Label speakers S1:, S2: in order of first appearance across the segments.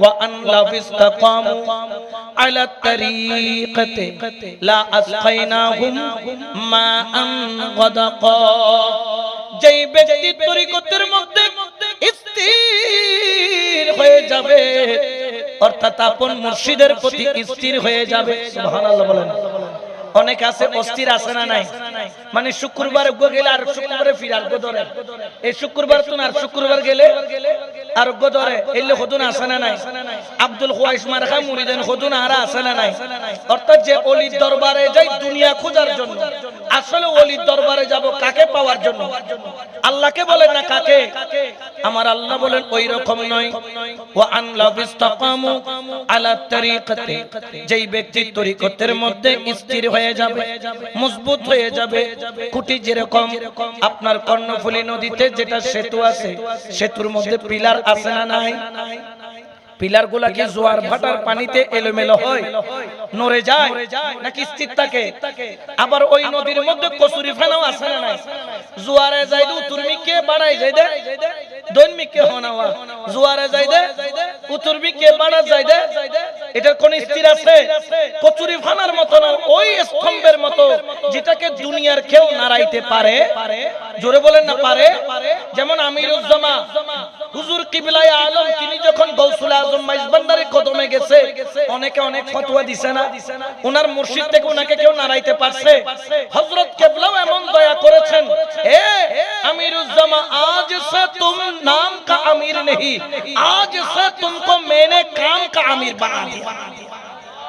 S1: ওয়া আন লাউ ইসতাকামু আলা তারিকাতি লা আসকাইনাহুম মাআন গাদাকা। যেই ব্যক্তি তরিকতের মধ্যে স্থির হয়ে যাবে, অর্থাৎ আপন মুর্শিদের প্রতি স্থির হয়ে যাবে। সুবহানাল্লাহ বলেন। অনেক আছে অস্থির আছে না নাই, মানে শুক্রবার গেলে আর শুক্রবারে ফিরে আর ধরে, এই শুক্রবার তো আর শুক্রবার গেলে আর ধরে, এলে হদুন আছে না নাই। আব্দুল খুয়াইশ মারখা মুরিদান হদুন আর আছে না নাই। অর্থাৎ যে ওলির দরবারে যাই দুনিয়া খোঁজার জন্য, আসলে ওলির দরবারে যাব কাকে পাওয়ার জন্য? আল্লাহকে বলেন না কাকে? আমার আল্লাহ বলেন ওই রকম নয়। ওয়া আন লাউ ইসতাকামু আলা তারিকাতি, যেই ব্যক্তি তরিকতের মধ্যে স্থির হয়ে যাবে, মজবুত হয়ে যাবে। খুঁটি যেরকম আপনার কর্ণফুলী নদীতে যেটা সেতু আছে, সেতুর মধ্যে পিলার আছে না নাই? পিলার গুলা কি জোয়ার ভাটার পানিতে এলোমেলো হয়, নড়ে যায় নাকি স্থির থাকে? আবার ওই নদীর মধ্যে কচুরি ফেনাও আছে না নাই? জোয়ারে যাই দে উতুরমিকে বাড়াই যাই দে দৈনমিকে হনাওয়া, জোয়ারে যাই দে উতুরমিকে বাড়া যাই দে, এটার কোন স্থির আছে? কচুরি ফানার মতো না, ওই স্তম্ভের মতো যেটাকে দুনিয়ার কেউ নাড়াইতে পারে। জোরে বলেন না পারে। যেমন আমিরুজ্জামা হুজুর কিবলায়ে আলম, তিনি যখন গৌসুল আজম মাইজবান্ডারের কদমে গেছে, অনেকে অনেক ফতোয়া দিছে না, ওনার মুর্শিদ থেকে ওনাকে কেউ নাড়াইতে পারছে? হযরত কিবলাও এমন দয়া করেছেন, এ আমিরুজ্জামা, আজ সে তুম নাম কা আমির নেহি, আজ সে তুমকো मैंने काम का आमिर बना दिया।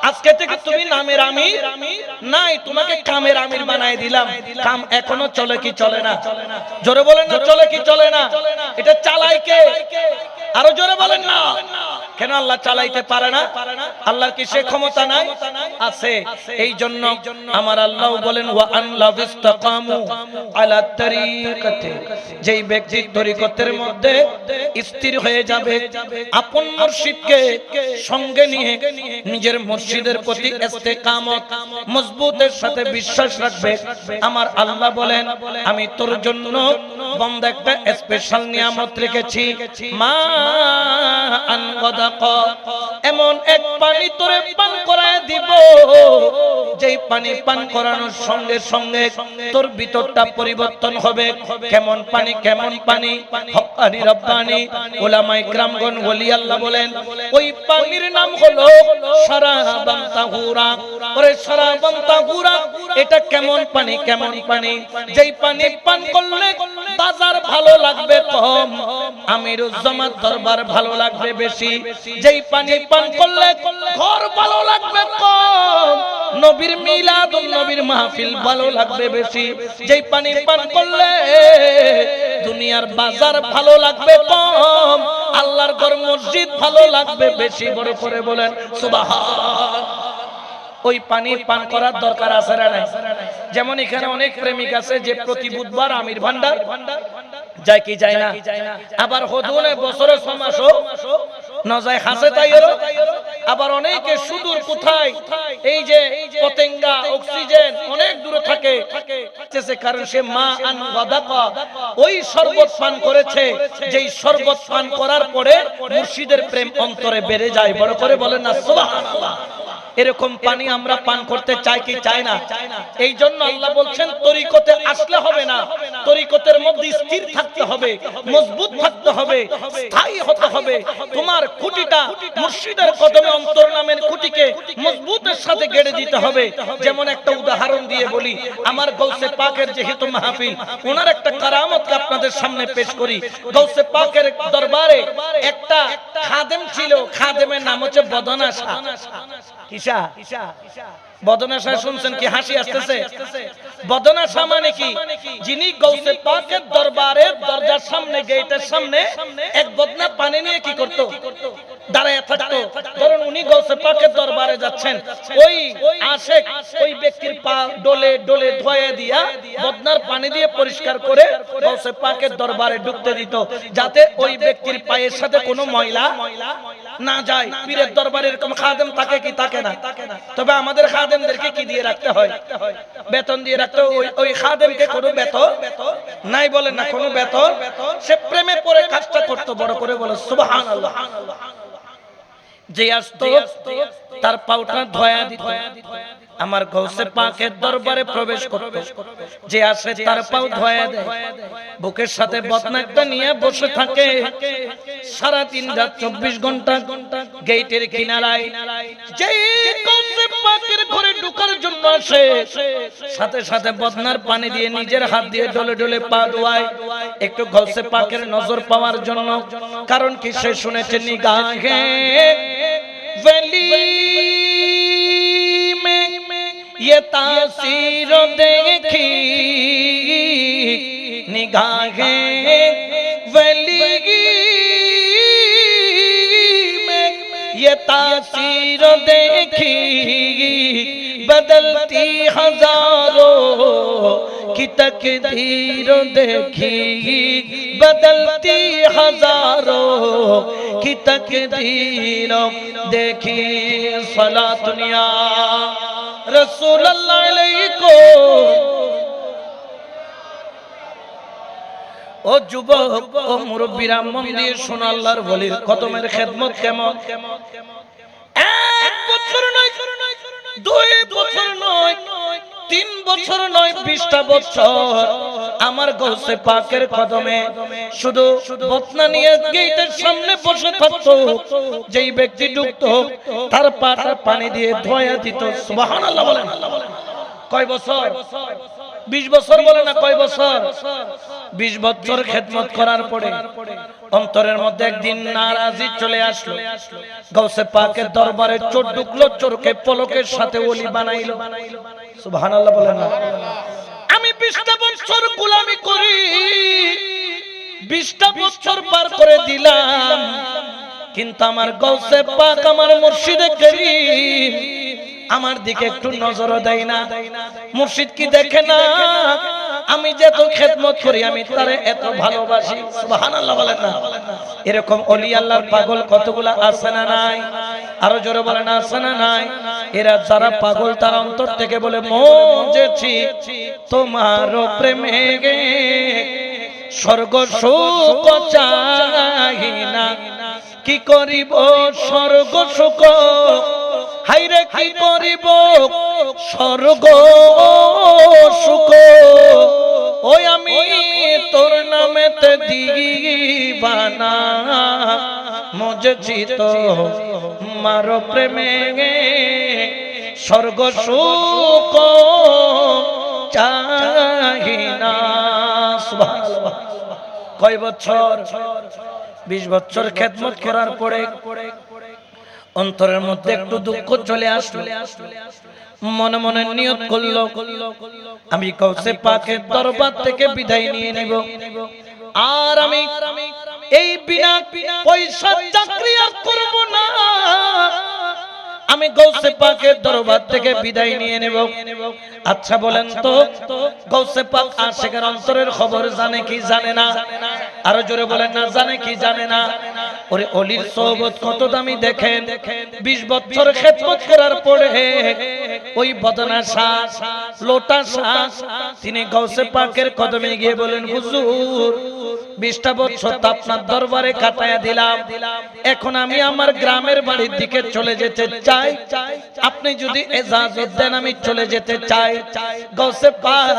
S1: আজকে থেকে তুমি নামের আমির নাই, তোমাকে কামের আমির বানাই দিলাম। কাম এখনো চলে কি চলে না? জোরে বলেন না চলে কি চলে না? এটা চালায় কে? আরো জোরে বলেন না। কেন আল্লাহ চালাইতে পারে না? আল্লাহর কি সে ক্ষমতা নাই? আছে। এই জন্য আমার আল্লাহ বলেন ওয়া আন লাউ ইসতাকামু আলা তারিকাতি, যেই ব্যক্তি তরিকতের মধ্যে স্থির হয়ে যাবে, আপন মুর্শিদকে সঙ্গে নিয়ে নিজের মুর্শিদের প্রতি ইস্তেকামত মজবুতের সাথে বিশ্বাস রাখবে, আমার আল্লাহ বলেন আমি তোর জন্য বান্দা একটা স্পেশাল নিয়ামত রেখেছি। মা আন গাদাকা, এমন এক পানি তোরে পান করায় দিব, যেই পানি পান করানোর সঙ্গে সঙ্গে তোর ভিতরটা পরিবর্তন হবে। কেমন পানি? কেমন পানি? হক্কানি রব্বানি উলামায়ে কিরামগণ ওলি আল্লাহ বলেন ওই পানির নাম হলো শারাবান তাহুরা। ওরে শারাবান তাহুরা, এটা কেমন পানি? কেমন পানি? যেই পানি পান করলে বাজার ভালো লাগবে কম, আমিরুজ্জামান দরবার ভালো লাগবে বেশি। যেই পানি পান করলে ঘর ভালো লাগবে কম, নবীর মিলাদ নবীর মাহফিল ভালো লাগবে বেশি। যেই পানি পান করলে দুনিয়ার বাজার ভালো লাগবে কম, আল্লাহর ঘর মসজিদ ভালো লাগবে বেশি। বড় করে বলেন সুবহান। ওই পানি পান করার দরকার আছে না নাই? যেমন এখানে অনেক প্রেমিক আছে যে প্রতি বুধবার আমির ভান্ডার যায় কি যায় না? আবার হদুনে বছরে 6 মাসও না যায়, হাসে তাই। আবার অনেকে সুদূর কোথায়, এই যে পতেঙ্গা অক্সিজেন অনেক দূরে থাকে, কারণ সে মা আন গাদাকা, ওই শরবত পান করেছে, যেই শরবত পান করার পরে মুর্শিদের প্রেম অন্তরে বেড়ে যায়। বড় করে বলেন না সুবহানাল্লাহ। এরকম পানি আমরা পান করতে চাই কি চাই না? এই জন্য আল্লাহ বলছেন তরিকতে আসলে হবে না, তরিকতের মধ্যে স্থির থাকতে হবে, মজবুত থাকতে হবে, স্থায়ী হতে হবে। তোমার খুঁটিটা মুর্শিদের কদমে, অন্তর নামের খুঁটিকে মজবুতের সাথে গেড়ে দিতে হবে। যেমন একটা উদাহরণ দিয়ে বলি, আমার গৌসে পাকের যেহেতু মাহফিল, ওনার একটা কারামতকে আপনাদের সামনে পেশ করি। গৌসে পাকের দরবারে একটা খাদেম ছিল, খাদেমের নাম হচ্ছে বদনা শাহ। কিসা? বদনা শাহ শুনছেন কি? হাসি আসতেছে। বদনা শাহ মানে কি? যিনি গৌসে পাকের দরবারের দরজার সামনে, গেটের সামনে এক বদনা পানি নিয়ে কি করত? দাঁড়ায় থাকতো। ধরুন উনি গৌসে পাকের দরবারে যাচ্ছেন, ওই আশেক ওই ব্যক্তির পা ডলে ডলে ধোয়া দিয়া বদনার পানি দিয়ে পরিষ্কার করে গৌসে পাকের দরবারে ঢুকতে দিত, যাতে ওই ব্যক্তির পায়ের সাথে কোনো ময়লা না যায়। পীরের দরবারে এরকম খাদেম থাকে কি থাকে না? তবে আমাদের খাদেমদেরকে কি দিয়ে রাখতে হয়? বেতন দিয়ে রাখতে হয়। ওই খাদেমকে কোনো বেতন নাই, বলেন না কোনো বেতন। সে প্রেমে পড়ে কাজটা করতো। বড় করে বলে সুবহানাল্লাহ। যে আসতো তার পাউটা ধোয়া দিত, আমার গৌসে পাকের দরবারে প্রবেশ করত, যে আসে তার পাও ধোয়া দেয়, বুকের সাথে বদনাকটা নিয়ে বসে থাকে সারা দিন রাত 24 ঘন্টা গেটের কিনারায়। যেই গৌসে পাকের ঘরে ঢোকার জন্য আসে সাথে সাথে বদনার পানি দিয়ে নিজের হাত দিয়ে ডলে ডলে পা ধোয়ায় একটু গৌসে পাকের নজর পাওয়ার জন্য। কারণ কি সে শুনেছে নিগাহে वली में ये तासीर देखी, निगाहे वली में ये तासीर देखी, बदलती हजारों की तकदीर देखी, बदलती हजारों की तकदीर देखी। सलातुनिया रसूल अल्लाह अलैको। ও যুবক, ও মুরব্বীরা, মন দিয়ে শোনো আল্লাহর ওলির কদমের খেদমত কেমন। 1 বছর নয়, 2 বছর নয়, 3 বছর নয়, 20টা বছর আমার গৌসে পাকের কদমে শুধু বদনা নিয়ে গেটের সামনে বসে থাকতো। যেই ব্যক্তি ঢুকতো তার পাটা পানি দিয়ে ধোয়া দিত। সুবহানাল্লাহ বলেন। কয় বছর? 20 বছর বলে না, কয় বছর? 20 বছর খেদমত করার পরে অন্তরের মধ্যে একদিন নারাজি চলে আসলো। গৌসে পাকের দরবারে চোর ঢুকলো, চোরকে পলকের সাথে ওলি বানাইলো। সুবহানাল্লাহ বলেন না। আমি 20টা বছর গোলামি করি, 20টা বছর পার করে দিলাম, কিন্তু আমার গৌসে পাক, আমার মুর্শিদে করিম আমার দিকে একটু নজরও দেয় না। মুর্শিদ কি দেখে না আমি যত খেদমত করি, আমি তারে এত ভালোবাসি? সুবহানাল্লাহ বলেন না। এরকম ওলি আল্লাহর পাগল কতগুলা আছে না নাই? আরো জোরে বলেন আছে না নাই? এরা যারা পাগল তারা অন্তর থেকে বলে মজেছি তোমার প্রেমে গে, স্বর্গ সুখ চাই না, কি করিব স্বর্গ সুখ, হাইরে কি করিব স্বর্গ সুখ, ওই আমি তোর নামেতে দিবানা, মজেছি তো মার প্রেমে স্বর্গ সুখ চাই না। সুবহানাল্লাহ। কয় বছর? 20 বছর খেদমত করার পরে অন্তরের মধ্যে একটু দুঃখ চলে আসলো। মনে মনে নিয়ত করলো আমি গৌসে পাকের দরবার থেকে বিদায় নিয়ে নেব, আর আমি এই বিনা পয়সার চাকরি আর করব না, আমি গৌসে পাকের দরবার থেকে বিদায় নিয়ে নেব। আচ্ছা বলেন তো, গৌসে পাক আশিকের অন্তরের খবর জানে কি জানে না? আরো জোরে বলেন না, জানে কি জানে না? ওরে অলির সোহবত কত দামি দেখেন। 20 বছর খেদমত করার পরে ওই বদনা শাহ, লোটা শাহ, তিনি গৌসে পাকের কদমে গিয়ে বলেন, হুজুর 20টা বছর তো আপনার দরবারে কাটায়া দিলাম, এখন আমি আমার গ্রামের বাড়ির দিকে চলে যেতে চাই, আপনি যদি ইজাজত দেন আমি চলে যেতে চাই। গৌসে পাক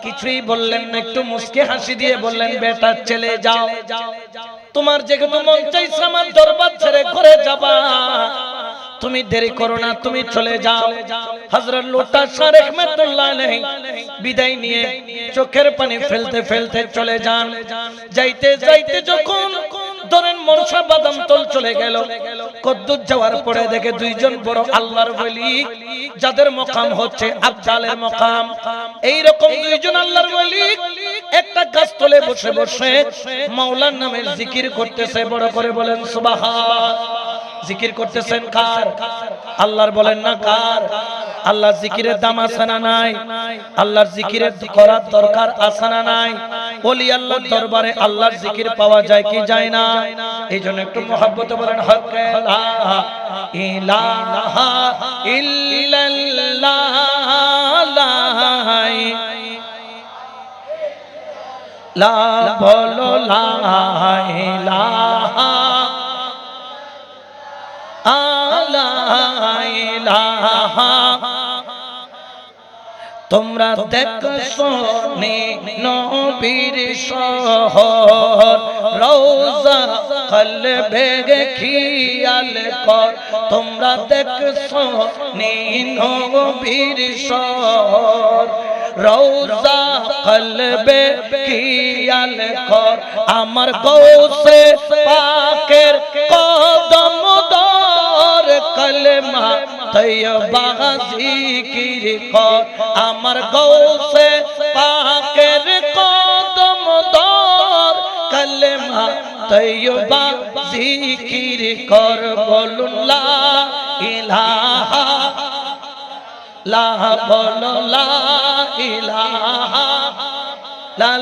S1: কিছুই বললেন না, একটু মুস্কি হাসি দিয়ে বললেন, বেটা চলে যাও, তোমার যেহেতু মন চাইছে আমার দরবার ছেড়ে ঘরে যাবা, তুমি দেরি করো না, তুমি চলে যাও। হযরত লোটা শাহ রাহমাতুল্লাহ আলাইহি বিদায় নিয়ে চোখের পানি ফেলতে ফেলতে চলে যান। যাইতে যাইতে যখন ধরেন মনসা বাদাম তল চলে গেল, কদ্দুর যাওয়ার পরে দেখে 2 জন বড় আল্লাহর ওলি, যাদের মকাম হচ্ছে আফজালের মকাম, এই রকম 2 জন আল্লাহর ওলি একটা গাছ তলে বসে বসে মাওলার নামের জিকির করতেছে। বড় করে বলেন সুবহান। জিকির করতেছেন কার? আল্লাহর। বলেন না কার? আল্লাহর জিকিরের দাম আছে না নাই? আল্লাহর জিকিরের করার দরকার আছে না নাই? ওলি আল্লাহর দরবারে আল্লাহর জিকির পাওয়া যায় কি যায় না? এইজন্য একটু মহব্বতে বলেন, হক লা ইলাহা ইল্লাল্লাহ, লা বলো লা ইলাহা লা ইলাহা তোমরা দেখছো নে নবীর শহর রওজা কলবে খেয়াল কর তোমরা দেখছো নে নবীর শহর রওজা কলবে খেয়াল কর আমার গৌসে পাকের কদম দর কলমা তৈয়বা জিকির কর আমার গৌসে পাকের কদম দর কলমা তৈয়বা জিকির কর বলুন লা ইলাহা লা বলো লা ইলাহা লা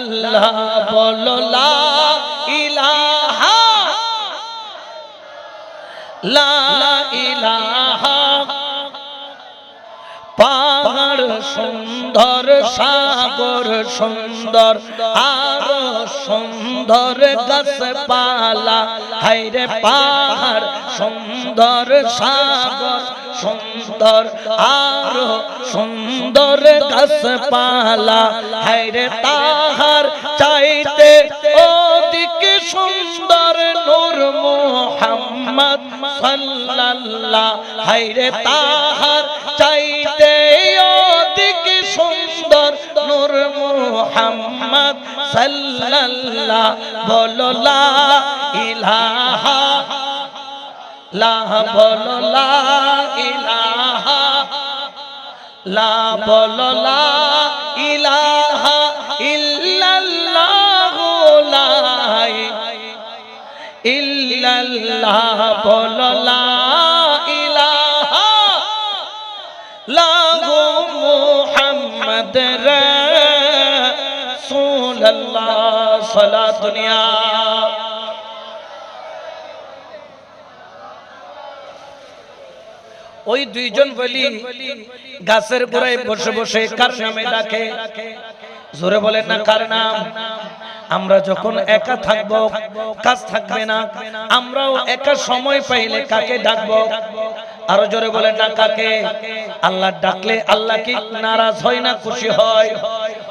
S1: বলো লা ইলাহা লা ইলাহা পাহাড় সুন্দর সাগর সুন্দর আর সুন্দর গাছপালা হায়রে পাহাড় সুন্দর সাগর সুন্দর আর সুন্দর গাছপালা হায়রে তাহার চাইতে অধিক সুন্দর নূর মুহাম্মদ সাল্লাল্লাহু হায়রে তাহার চাইতে অধিক সুন্দর নূর মুহাম্মদ সাল্লাল্লাহু বলো লা ইলাহা লা বলো লা ইলাহা লা বলো লা ইলাহা ইল্লাল্লাহ লা ইল্লাল্লাহ বলো লা ইলাহা লাহু মুহাম্মদ রাসূলুল্লাহ সালাতু দুনিয়া ওই দুইজন বলি গাছের গোড়ায় বসে বসে কার নামে ডাকে জোরে বলেন না কার নাম আমরা যখন একা থাকবো কাজ থাকবে না আমরাও একা সময় পাইলে কাকে ডাকবো আরো জোরে বলেন না কাকে আল্লাহ ডাকলে আল্লাহ কি নারাজ হয় না খুশি হয়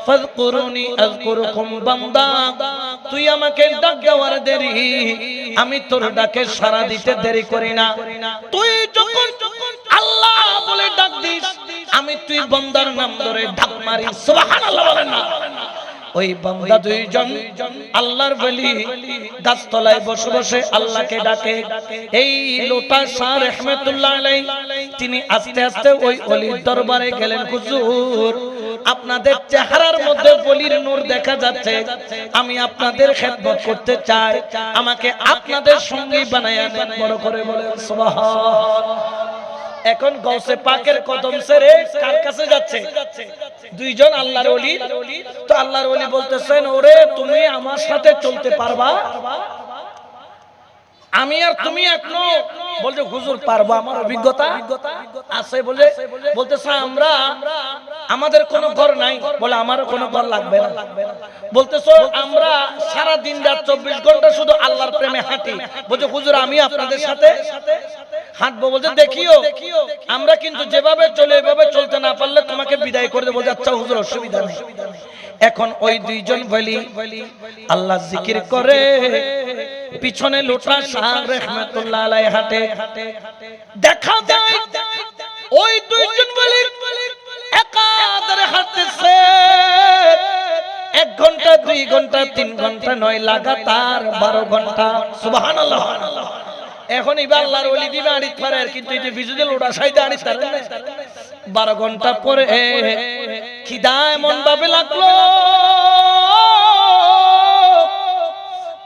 S1: ফাযকুরুনি আযকুরুকুম বান্দা তুই আমাকে ডাক দেওয়ার দেরি আমি তোর ডাকে সাড়া দিতে দেরি করি না তুই যখন আল্লাহ বলে ডাক দিস আমি তুই বান্দার নাম ধরে ডাক মারি সুবহানাল্লাহ বলেন না ওই বান্দা দুইজন আল্লাহর ওলি গাছতলায় বসে বসে আল্লাহকে ডাকে এই লোটা শাহ রাহমাতুল্লাহ আলাইহি তিনি আস্তে আস্তে ওই ওলির দরবারে গেলেন হুজুর আপনাদের চেহারার মধ্যে ওলির নূর দেখা যাচ্ছে আমি আপনাদের খেদমত করতে চাই আমাকে আপনাদের সঙ্গী বানায়া দেন বড় করে বলেন সুবহানাল্লাহ এখন গৌসে পাকের কদম ছেড়ে কার কাছে যাচ্ছে দুইজন আল্লাহর ওলি তো আল্লাহর ওলি বলতেছেন ওরে তুমি আমার সাথে চলতে পারবা আমি আর তুমি এখনো বলতে হুজুর পারবো আমার অভিজ্ঞতা আছে বলে বলতেছে আমরা আমাদের কোনো ঘর নাই বলে আমারও কোনো ঘর লাগবে না বলতেছো আমরা সারা দিন রাত 24 ঘন্টা শুধু আল্লাহর প্রেমে হাঁটি বলছে হুজুর আমি আপনাদের সাথে হাঁটবো বলতে দেখিও আমরা কিন্তু যেভাবে চলে এভাবে চলতে না পারলে তোমাকে বিদায় করে দেবো আচ্ছা হুজুর অসুবিধা নেই এখন ওই দুইজন বলি আল্লাহ জিকির করে পিছনে লোটা শাহ রাহমাতুল্লাহ আলাইহি হাঁটে দেখা যায় ওই দুইজন বলি একাধারে হাঁটতেছে 1 ঘন্টা 2 ঘন্টা 3 ঘন্টা নয় লাগাতার 12 ঘন্টা সুবহানাল্লাহ এখন ইবা আল্লাহর ওলি দিবে আড়িত পারে কিন্তু এই যে বিজুদে লোটা সাইতে আড়িত পারে 12 ঘন্টা পরে খিদা এমন ভাবে লাগলো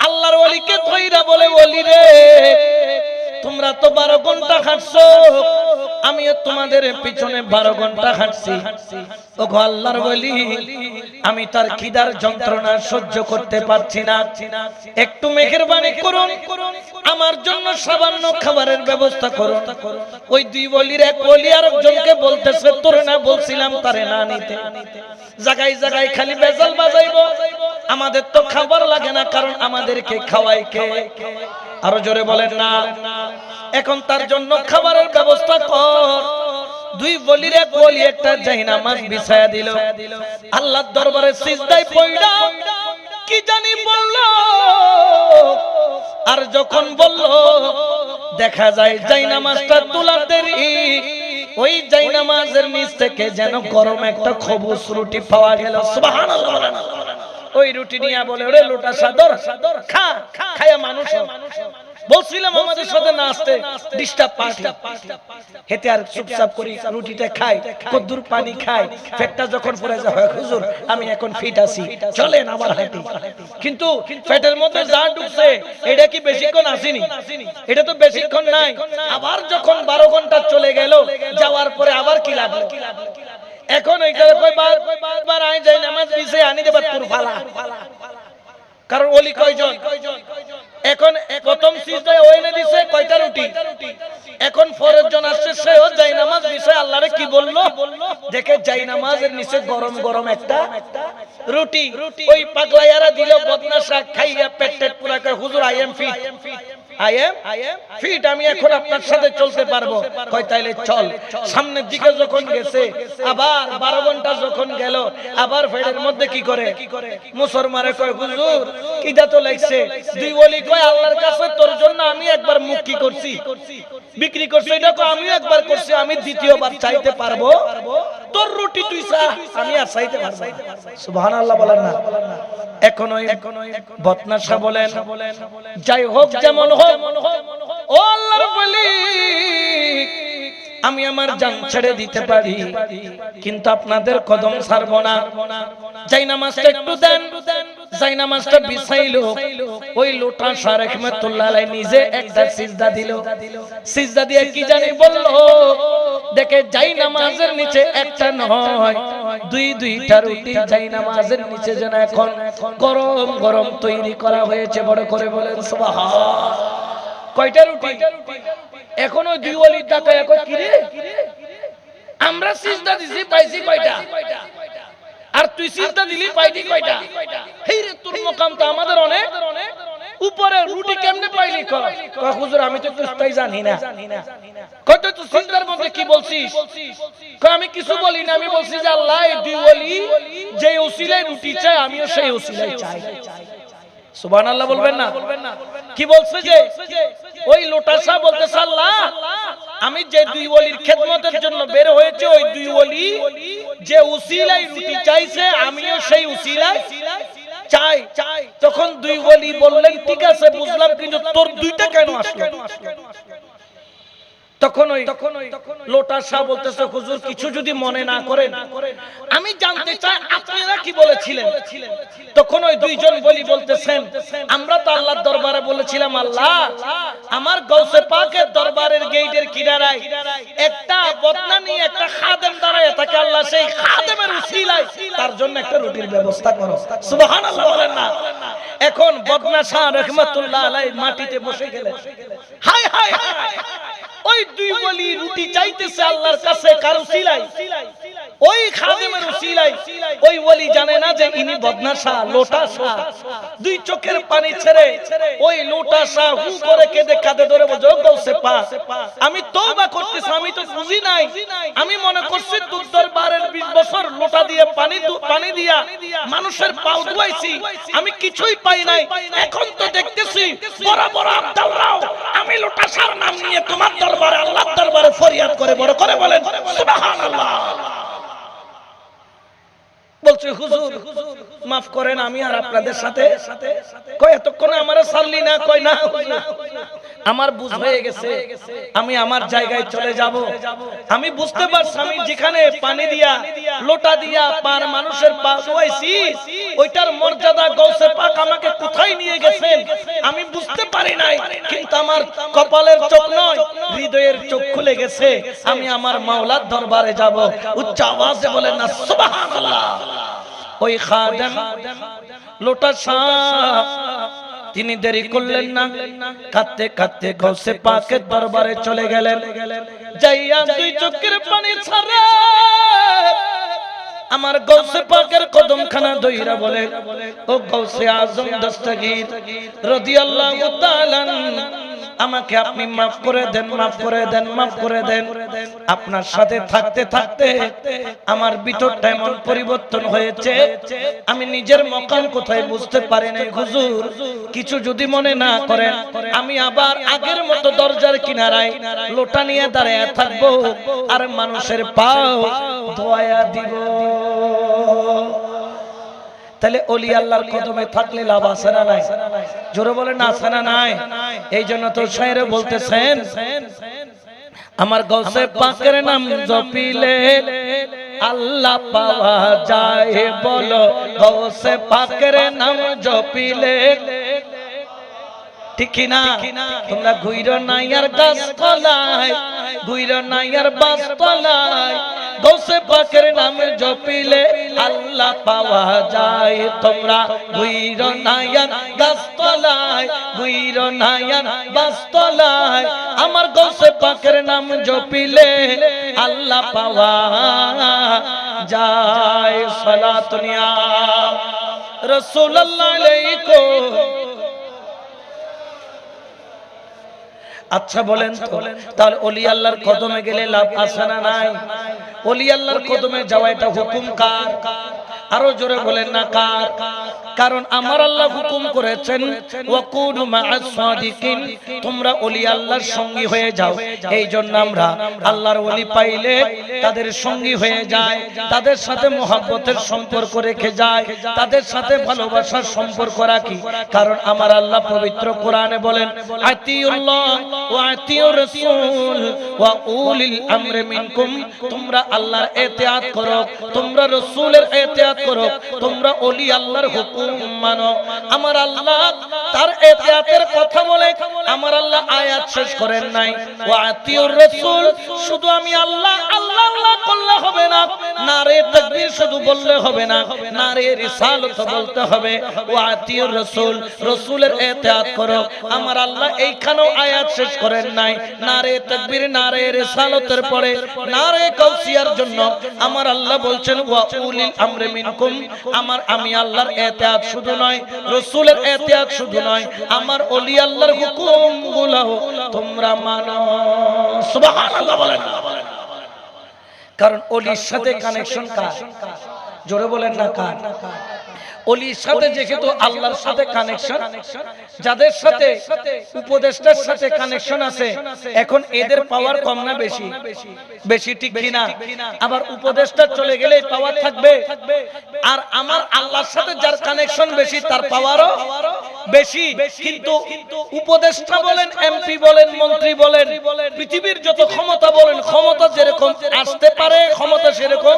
S1: আল্লাহর ওলিকে ধইরা বলে ওলি রে তোমরা তো 12 ঘন্টা হাঁটছো আমিও তোমাদের পিছনে 12 ঘন্টা হাঁটছি ওগো আল্লাহর ওলি আমি তার খিদার যন্ত্রণা সহ্য করতে পারছি না একটু মেহেরবানি করুন আমার জন্য সামান্য খাবারের ব্যবস্থা করুন ওই দুই ওলির এক ওলি আরেকজনকে বলতেছে তোরে না বলছিলাম তারে না নিতে জায়গায় জায়গায় খালি বেজাল বাজাইবো আমাদের তো খাবার লাগে না কারণ আমাদেরকে খাওয়াই কে আরো জোরে বলেন না। এখন তার জন্য খাবারের ব্যবস্থা কর। দুই বলির এক বলি একটা জায়নামাজ বিছায়া দিল। আল্লাহর দরবারে সিজদায় পড়া কি জানি বলল, আর যখন বলল দেখা যায় জায়নামাজটা তোলার দেরি, ওই জায়নামাজের নিচ থেকে যেন গরম একটা খবুজ রুটি পাওয়া গেল। সুবহানাল্লাহ। ওই রুটি নিয়ে বলে ওরে লোটা সাদর খা, খায়া মানুষ বলছিলাম আমাদের সাথে না আসতে, ডিস্টার্ব পার্টি। হেতে আর চুপচাপ করি রুটিটা খাই, কদ্দুর পানি খাই, পেটটা যখন পড়ে যায় হয় হুজুর আমি এখন ফিট আছি, চলেন আবার হাঁটি। কিন্তু পেটের মধ্যে যা ঢুকছে এটা কি বেশিক্ষণ আসেনি? এটা তো বেশিক্ষণ নাই। আবার যখন 12 ঘন্টা চলে গেল, যাওয়ার পরে আবার কি লাগলো? এখন এইটা কয়বার আই যাই নামাজ পিছে আনি দেবার তোর ফালা। কারণ ওলি কয়জন? এখন প্রথম সিজদায় ওইনে দিছে কয়টা রুটি, এখন ফরজ জন আসছে সেও জায়নামাজ বিষয় আল্লাহরে কি বললো, দেখে জায়নামাজের নিচে গরম গরম একটা রুটি। ওই পাগলায়ারা দিল বদনাশা খাইয়া পেট পুরা করে হুজুর I am fit, I am fit, আমি এখন আপনার সাথে চলতে পারবো। কয় তাইলে চল। সামনের দিকে যখন গেছে, আবার 12 ঘন্টা যখন গেল, আবার ফেডের মধ্যে কি করে মুসলমানে কয় হুজুর কিটা তো লাগছে। দুই ওলি কয় আল্লাহর কাছে তোর জন্য আমি একবার মুখ কি করছি, বিক্রি করছি, এটা কয় আমিও একবার করছি, আমি দ্বিতীয়বার চাইতে পারবো? তোর রুটি তুই চা, আমি আর চাইতে পারবো না। সুবহানাল্লাহ বলেন না। এখন ওই বদনাশা বলেন যাই হোক যেমন হোক, ও আল্লাহর ওলি আমি আমার জান ছেড়ে দিতে পারি, কিন্তু আপনাদের কদম ছাড়বো না। জায়নামাজটা একটু দেন। জায়নামাজটা বিছাইলো। ওই লোটা শাহ রাহমাতুল্লাহ আলাইহি নিজে একটা সিজদা দিল। সিজদা দিয়ে কি জানি বলল, দেখে জায়নামাজের নিচে একটা নয় দুইটা রুটি জায়নামাজের নিচে যেন এখন গরম গরম তৈরি করা হয়েছে। বড় করে বলেন সুবহান। কয়টা রুটি? এখন ওই দুই ওলির টাকা এখন কি রে, আমরা সিজদা দিছি পাইছি কয়টা, আর তুই সিজদা দিলি পাইতি কয়টা? হেই রে তোর মকাম তো আমাদের অনেক উপরে, রুটি কেমনে পাইলি? কয় হুজুর আমি তো কিছুই জানি না। কয় তুই সিজদার মধ্যে কি বলছিস? কয় আমি কিছু বলি না, আমি বলছি যে আল্লাহ এই দুই ওলি যে উসিলায় রুটি চায় আমিও সেই উসিলায় চাই। সুবহানাল্লাহ বলবেন না? কি বলছে যে ওই লোটাসা বলতেছে আল্লাহ আমি যে দুই ওলির খেদমতের জন্য বের হয়েছে, ওই দুই ওলি যে উসিলায় রুটি চাইছে আমিও সেই উসিলায় চাই। তখন দুই ওলি বললেন ঠিক আছে বুঝলাম, কিন্তু তোর দুইটা কেন আসলো? তখন ওই লোটা শাহ বলতেছে হুজুর কিছু যদি মনে না করেন আমি জানতে চাই আপনারা কি বলেছিলেন। তখন ওই দুইজন বলি বলতেছেন আমরা তো আল্লাহর দরবারে বলেছিলাম আল্লাহ আমার গাউসে পাকের দরবারের গেটের কিনারায় একটা বদনানি একটা খাদেম দাঁড়ায় থাকে, আল্লাহ সেই খাদেমের উসিলায় তার জন্য একটা রুটির ব্যবস্থা করো। সুবহানাল্লাহ বলেন না। এখন বদনা শাহ রাহমাতুল্লাহ আলাইহি মাটিতে বসে গেলেন। হায় হায় হায়, ওই দুই ওলি রুটি চাইতেছে আল্লাহর কাছে কার উসিলায়? ওই খাদেমের উসিলায়। ওই ওলি জানে না যে ইনি বদনা শাহ, লোটা শাহ। দুই চোখের পানি ছেড়ে ওই লোটা শাহ হু করে কেঁদে কাঁদে ধরে বলছে ও গাউসে পাক আমি তওবা করতেছি, আমি তো বুঝি নাই, আমি মনে করছি তোর দরবারের 20 বছর লোটা দিয়ে পানি দিয়া মানুষের পাও ধুইছি, আমি কিছুই পাই নাই। এখন তো দেখতেছি বড় বড় আব্দুল্লাহ আমি লোটা শাহর নাম নিয়ে তোমার দরবারে আল্লাহর দরবারে ফরিয়াদ করে। বড় করে বলেন সুবহানাল্লাহ। বলছে হুজুর মাফ করেন আমি আর আপনাদের সাথে কয় এতক্ষণ আমারে ছাড়লি না? কয় না আমার বুঝ হয়ে গেছে, আমি আমার জায়গায় চলে যাব। আমি বুঝতে পারছি আমি যেখানে পানি দিয়া লোটা দিয়া পার মানুষের পা ধুইছি ওইটার মর্যাদা গাউসে পাক আমাকে কোথায় নিয়ে গেছেন আমি বুঝতে পারি নাই, কিন্তু আমার কপালের চোখ নয় হৃদয়ের চোখ খুলে গেছে, আমি আমার মাওলার দরবারে যাব। উচ্চ আওয়াজে বলেন না সুবহানাল্লাহ। ওই খাদেম লোটা শাহ তিনি দেরি করলেন না, কাঁদতে কাঁদতে গাউসে পাকের দরবারে চলে গেলেন। যাইয়া দুই চোখের পানি ছাড়া আমার গৌসে পাকের কদমখানা দইরা বলে, ও গৌসে আজম দস্তগীর রাদিয়াল্লাহু তাআলা, আমাকে আপনি মাফ করে দেন, মাফ করে দেন, মাফ করে দেন। আপনার সাথে থাকতে থাকতে আমার ভিতরটা এমন পরিবর্তন হয়েছে, আমি নিজের মকাম কোথায় বুঝতে পারি নাই। হুজুর, কিছু যদি মনে না করেন, আমি আবার আগের মতো দরজার কিনারায় লোটা নিয়ে দাঁড়িয়ে থাকবো আর মানুষের পাও ধোয়া দিব। তাহলে ওলি আল্লাহর কদমে থাকলে লাভ আছে না নাই? জোরে বলেন আছে না নাই? এই জন্য তো শায়েরে বলতেছেন, আমার গৌসে পাকের নাম জপিলে আল্লাহ পাওয়া যায়, বলো গৌসে পাকের নাম জপিলে। ঠিক না? তোমরা ঘুইর নাইয়ার গাছ তলায়, ঘুইর নাইয়ার বাস তলায়, গৌসে পাকের নাম জপিলে আল্লাহ পাওয়া যায়। তোমরা ঘুইর নাইয়ার গাছ তলায়, ঘুইর নাইয়ার বাস তলায়, আমার গৌসে পাকের নাম জপিলে আল্লাহ পাওয়া যায়। সালাতুন ইয়া রাসূলুল্লাহ আলাইকুম। আচ্ছা বলেন তো, তাহলে ওলি আল্লাহর কদমে গেলে লাভ আছে না নাই? ওলি আল্লাহর কদমে যাওয়া এটা হুকুম কার? আরো জোরে বলেন না কার? কারণ আমার আল্লাহ হুকুম করেছেন, ওয়াকুনু মা'আস সাদিকিন, তোমরা ওলি আল্লাহর সঙ্গী হয়ে যাও। এই জন্য আমরা আল্লাহর ওলি পাইলে তাদের সঙ্গী হয়ে যায়, তাদের সাথে মহব্বতের সম্পর্ক রেখে যায়, তাদের সাথে ভালোবাসার সম্পর্ক রাখি। কারণ আমার আল্লাহ পবিত্র কোরআনে বলেন, আতিউল্লাহ ওয়া আতিউর রাসূল ওয়া উলিল আমরি মিনকুম, তোমরা আল্লাহর ইতিআত করো, তোমরা রাসূলের ইতিআত করো, তোমরা ওলি আল্লাহর হুকুম মানো। আমার আল্লাহ তার ইতিআতের কথা বলে আমার আল্লাহ আয়াত শেষ করেন নাই, ওয়া আতিউর রাসূল, শুধু আমি আল্লাহ আল্লাহ আল্লাহ করলে হবে না, নারে তাকবীর শুধু বললে হবে না, নারে রিসালাত বলতে হবে। ওয়া আতিউর রাসূল, রাসূলের ইতিআত করো। আমার আল্লাহ এইখানেও আয়াত শেষ করেন নাই, নারে তাকবীর নারে রিসালাতের পরে নারে কাউসিয়ার জন্য আমার আল্লাহ বলছেন, ওয়া উলিল আমরি মিনকুম, আমি আল্লাহর ইতিআত শুধু নয়, রাসূলের ইতিআত শুধু নয়, আমার ওলি আল্লাহর হুকুমগুলো তোমরা মানো। সুবহানাল্লাহ বলেন। কারণ ওলির সাথে কানেকশন কার? জোরে বলেন না কার? ওলির সাথে যেহেতু আল্লাহর সাথে কানেকশন, যাদের সাথে উপদেষ্টার সাথে কানেকশন আছে, এখন এদের পাওয়ার কম না বেশি? বেশি, ঠিক কিনা? আবার উপদেষ্টা চলে গেলে পাওয়ার থাকবে, আর আমার আল্লাহর সাথে যার কানেকশন বেশি তার পাওয়ারও বেশি। কিন্তু উপদেষ্টা বলেন, এমপি বলেন, মন্ত্রী বলেন, পৃথিবীর যত ক্ষমতা বলেন, ক্ষমতা যেরকম আসতে পারে ক্ষমতা সেরকম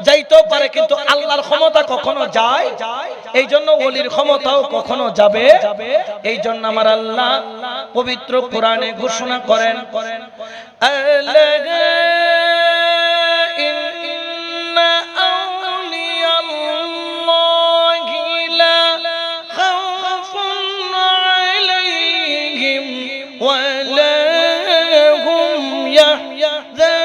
S1: যাইতেও পারে, কিন্তু আল্লাহর ক্ষমতা কখনো যায়, এই জন্য ওলির ক্ষমতাও কখনো যাবে। এই জন্য আমার আল্লাহ পবিত্র কোরআনে ঘোষণা করেন, ইন্না আউলিয়াল্লাহি লা খাউফুন আলাইহিম ওয়া লা হুম ইয়াহজানুন।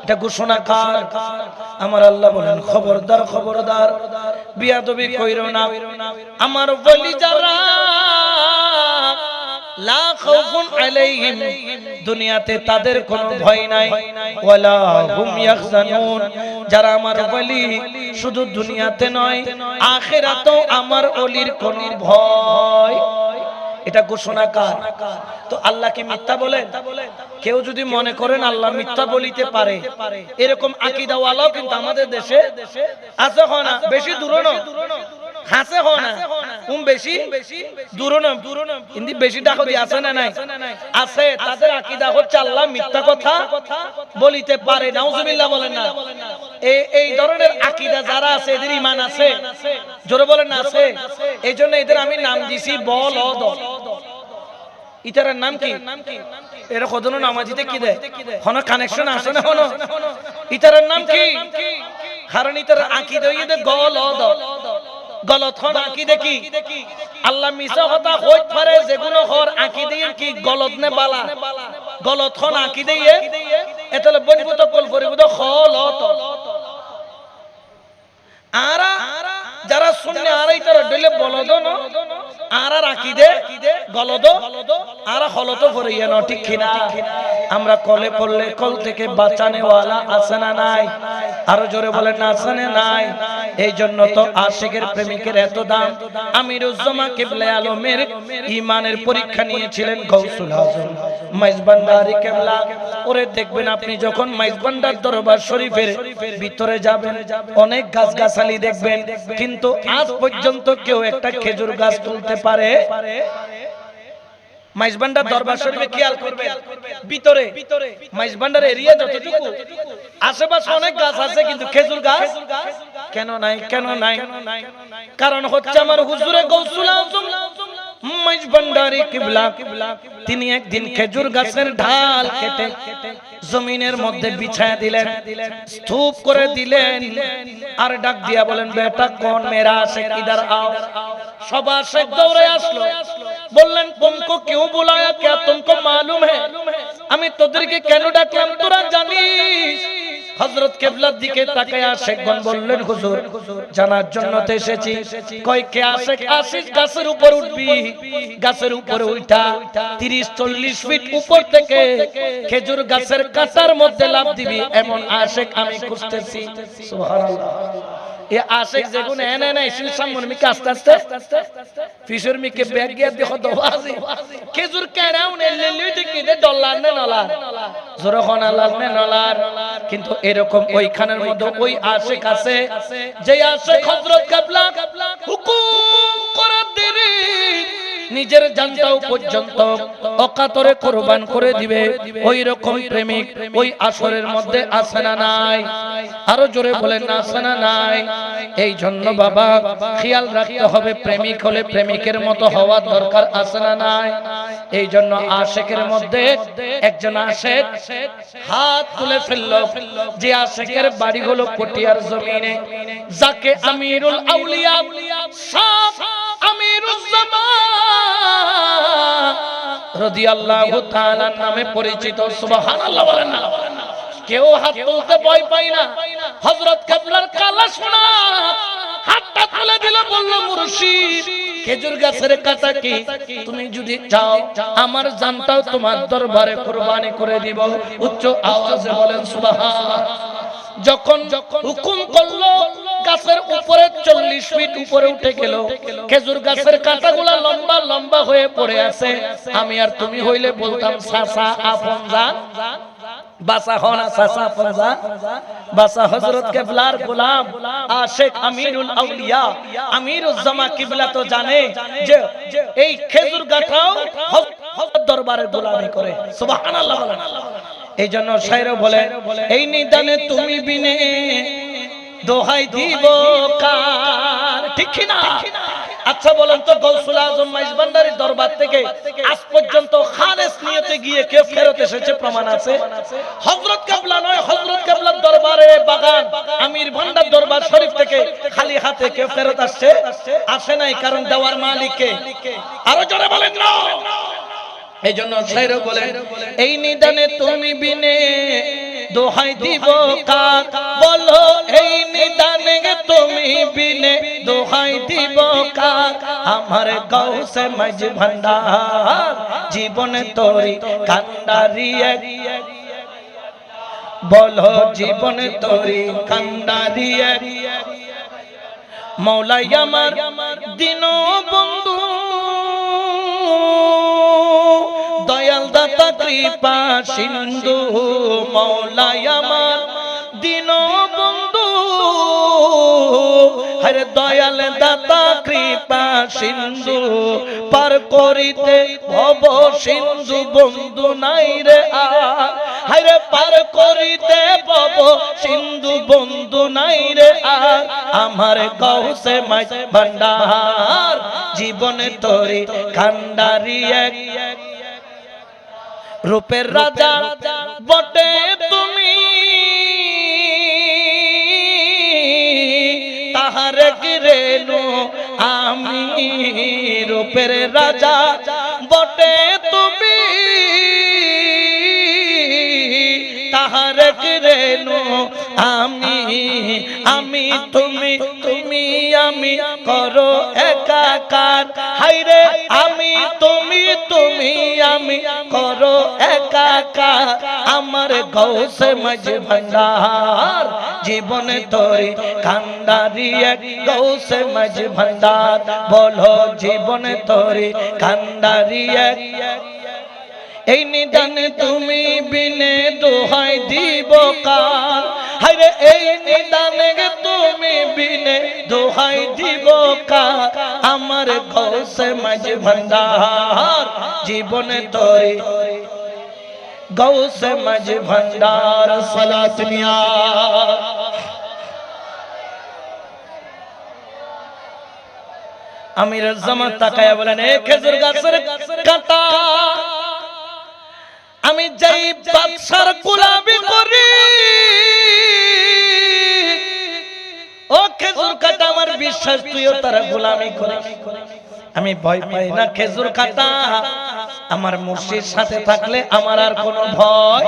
S1: এটা ঘোষণা কার? আমার আল্লাহ বলেন, খবরদার খবরদার, বিয়াদবি কইরো না। আমার ওলি যারা লা খাউফুন আলাইহিম, দুনিয়াতে তাদের কোনো ভয় নাই, ওয়ালা হুম ইয়াহজানুন, যারা আমার ওলি শুধু দুনিয়াতে নয় আখিরাতেও আমার ওলির কোনো ভয়। এটা ঘোষণা কার? তো আল্লাহ কি মিথ্যা বলেন? কেউ যদি মনে করেন আল্লাহ মিথ্যা বলিতে পারে, এরকম আকীদা ওয়ালাও কিন্তু আমাদের দেশে আছে। হয় না? বেশি দূর না হাসে, হয় না বেশি দূর না, কিন্তু বেশি ডাকদি আছে না নাই? আছে। তাদের আকীদা হচ্ছে আল্লাহ মিথ্যা কথা বলিতে পারে। নাউজুবিল্লাহ বলেন না? এই ধরনের আকীদা যারা আছে এদের ঈমান আছে? জোরে বলেন না আছে? এই জন্য এদের আমি নাম দিছি বলদ। ইতারের নাম কি? এরা কদনো নামাজিতে কি দেয়? হন কানেকশন আছে না? হন ইতারের নাম কি? কারণ ইতার আকীদা হইতে গলদ। গলত হন আকিদে কি আল্লাহ মিছা কথা হইত পারে যেগুলো হর আকিদে কি গলত নে বালা গলত হন আকিদে এতলে বনিবত কল পরিবত খলত আরা যারা শুননে আরাই তারা ডলে বলদ ন আরা আকিদে গলদ আরা হলত পড়িয়া ন ঠিক কিনা আমরা কলে পড়লে কল থেকে বাঁচানে ওয়ালা আছে না নাই আরো জোরে বলেন না আছে না নাই এই জন্য তো আশিকের প্রেমিকের এত দাম আমিরুজ্জামান কিবলা আলমের ঈমানের পরীক্ষা নিয়েছিলেন গৌসুল আজম মাইজবান্ডারি কিবলা ওরে দেখবেন আপনি যখন মাইজবান্ডার দরবার শরীফের ভিতরে যাবেন অনেক গাছগাছালি দেখবেন কিন্তু আজ পর্যন্ত কেউ একটা খেজুর গাছ তুলতে পারে মাইজবান্ডার দরবার শরীফে খেয়াল করবেন ভিতরে মাইজবান্ডার এরিয়া যতটুকু আশেপাশে অনেক গাছ আছে কিন্তু খেজুর গাছ কেন নাই কারণ হচ্ছে আমার হুজুরে গৌসুল আজম মাইজবান্ডারি কিবলা তিনি একদিন খেজুর গাছের ঢাল কেটে জমিনের মধ্যে বিছায়া দিলেন স্তূপ করে দিলেন আর ডাক দিয়া বলেন বেটা কোন মেরা আশিক ইধর आओ সব আশিক দৌড়ে আসলো বললেন तुमको क्यों बुलाया क्या तुमको मालूम है আমি তোদেরকে কেন ডাকলাম তোরা জানিস হযরত কিবলার দিকে তাকায়া আশিকগণ বললেন হুজুর জানার জন্য তো এসেছি কয় কে আশিক আশিক গাছের উপর উঠবি গাছের উপরে উঠা 30-40 ফিট উপর থেকে খেজুর গাছের কাঁটার মধ্যে লাফ দিবি এমন আশিক আমি খুঁজতেছি সুবহানাল্লাহ এ আশিক যেগুন এনে নাই শিলসাম মনমি আস্তে আস্তে ফিশর মিকে ব্যাগ গিয়া দেখো দওয়াজি খেজুর কেড়াও নে লেলি দিকে দে ডলার নে নলার জোরখন আলাল নে নলার কিন্তু এরকম ওইখানের মধ্যে ওই আশিক আছে যে আশিক হযরত কিবলা হুকুম করে দিবি নিজের জানটাও পর্যন্ত অকাতরে কুরবান করে দিবে ওই রকম প্রেমিক ওই আসরের মধ্যে আছে না নাই আরো জোরে বলেন না আছে না নাই এই জন্য বাবা খেয়াল রাখতে হবে প্রেমিক হলে প্রেমিকের মতো হওয়া দরকার আছে না নাই এই জন্য আশিকের মধ্যে একজন আশিক হাত তুলে ফেললো যে আশিকের বাড়ি হলো পটিয়ার জমিনে যাকে আমিরুল আউলিয়া সাফ আমিরুজ্জামান রাদিয়াল্লাহু তাআলা নামে পরিচিত সুবহানাল্লাহ বলেন না কেউ হাত তুলতে ভয় পায় না হযরত কিবলার কালা শোনা হাতটা তুলে দিল বলল মুর্শিদ খেজুর গাছের কাঁটা কি তুমি যদি চাও আমার জানটাও তোমার দরবারে কুরবানি করে দিব উচ্চ আওয়াজে বলেন সুবহান যখন হুকুম করলো গাছের উপরে 40 ফিট উপরে উঠে গেল খেজুর গাছের কাঁটাগুলা লম্বা লম্বা হয়ে পড়ে আছে আমি আর তুমি হইলে বলতাম সাসা আফনজান বাসা হনা সাসা আফনজান বাসা হযরত কিবলার গোলাম আশিক আমিরুল আউলিয়া আমিরুজ্জামান কিবলা তো জানে যে এই খেজুর গাছটাও হযরত দরবারে গোলামি করে সুবহানাল্লাহ বলেন এই জন্য শায়র বলে এই নিদানে তুমি বিনে দোহাই দিব কার ঠিক না আচ্ছা বলেন তো গৌসুল আজম মাইজবান্ডারি দরবার থেকে আজ পর্যন্ত খালেস নিয়তে গিয়ে কে ফেরত এসেছে প্রমাণ আছে হযরত কিবলা নয় হযরত কিবলার দরবারে বাগান আমির ভান্ডার দরবার শরীফ থেকে খালি হাতে কে ফেরত আসে নাই কারণ দেওয়ার মালিক কে আরো জোরে বলেন না এই জন্য শায়র বলে এই নিদানে তুমি বিনে দোহাই দিব কার বলো এই নিদানে তুমি বিনে দোহাই দিব কার আমার গৌসে মাঝ ভান্ডার জীবনে তোরি কান্ডারি বলো জীবনে তোরি কান্ডারি মওলাই আমার দিন বন্ধু দয়াল দাতা কৃপা সিন্ধু মওলাই আমার দিন বন্ধু হরে দয়াল দাতা কৃপা সিন্ধু পার করিতে ভব সিন্ধু বন্ধু নাই রে হরে পার করিতে ভব সিন্ধু বন্ধু নাই রে আমার গৌসে মাঝ ভান্ডার জীবনে তোরে কান্ডারি এক রূপের রাজা বটে তুমি তাহারে রেণু আমি রূপের রাজা বটে তুমি তাহার রেণু আমি আমি তুমি তুমি আমি করো একাকার হায়রে আমি তুমি তুমি আমি করো একাকার আমার গৌসে মাঝে ভান্ডার জীবনে তোরে কান্ডারি এক গৌসে মাঝে ভান্ডার বলো জীবনে তোরে কান্ডারি এক এই নিদানে তুমি বিনে দোহাই দিব কার হায়রে এই নিদানে তুমি বিনে দোহাই দিব কার আমার গৌসে মাঝে ভান্ডার জীবনে তোরে গৌসে মাঝে ভান্ডার সালাত নিয়া আমির জামাত তাকায়া বলেন এ খেজুর গাছের কাঁটা আমি যাই বাদশার গোলামি করি ও খেজুর কাঁটা আমার বিশ্বাস তুইও তার গোলামি করিস আমি ভয় পাই না খেজুর কাঁটা আমার মুর্শিদ সাথে থাকলে আমার আর কোনো ভয়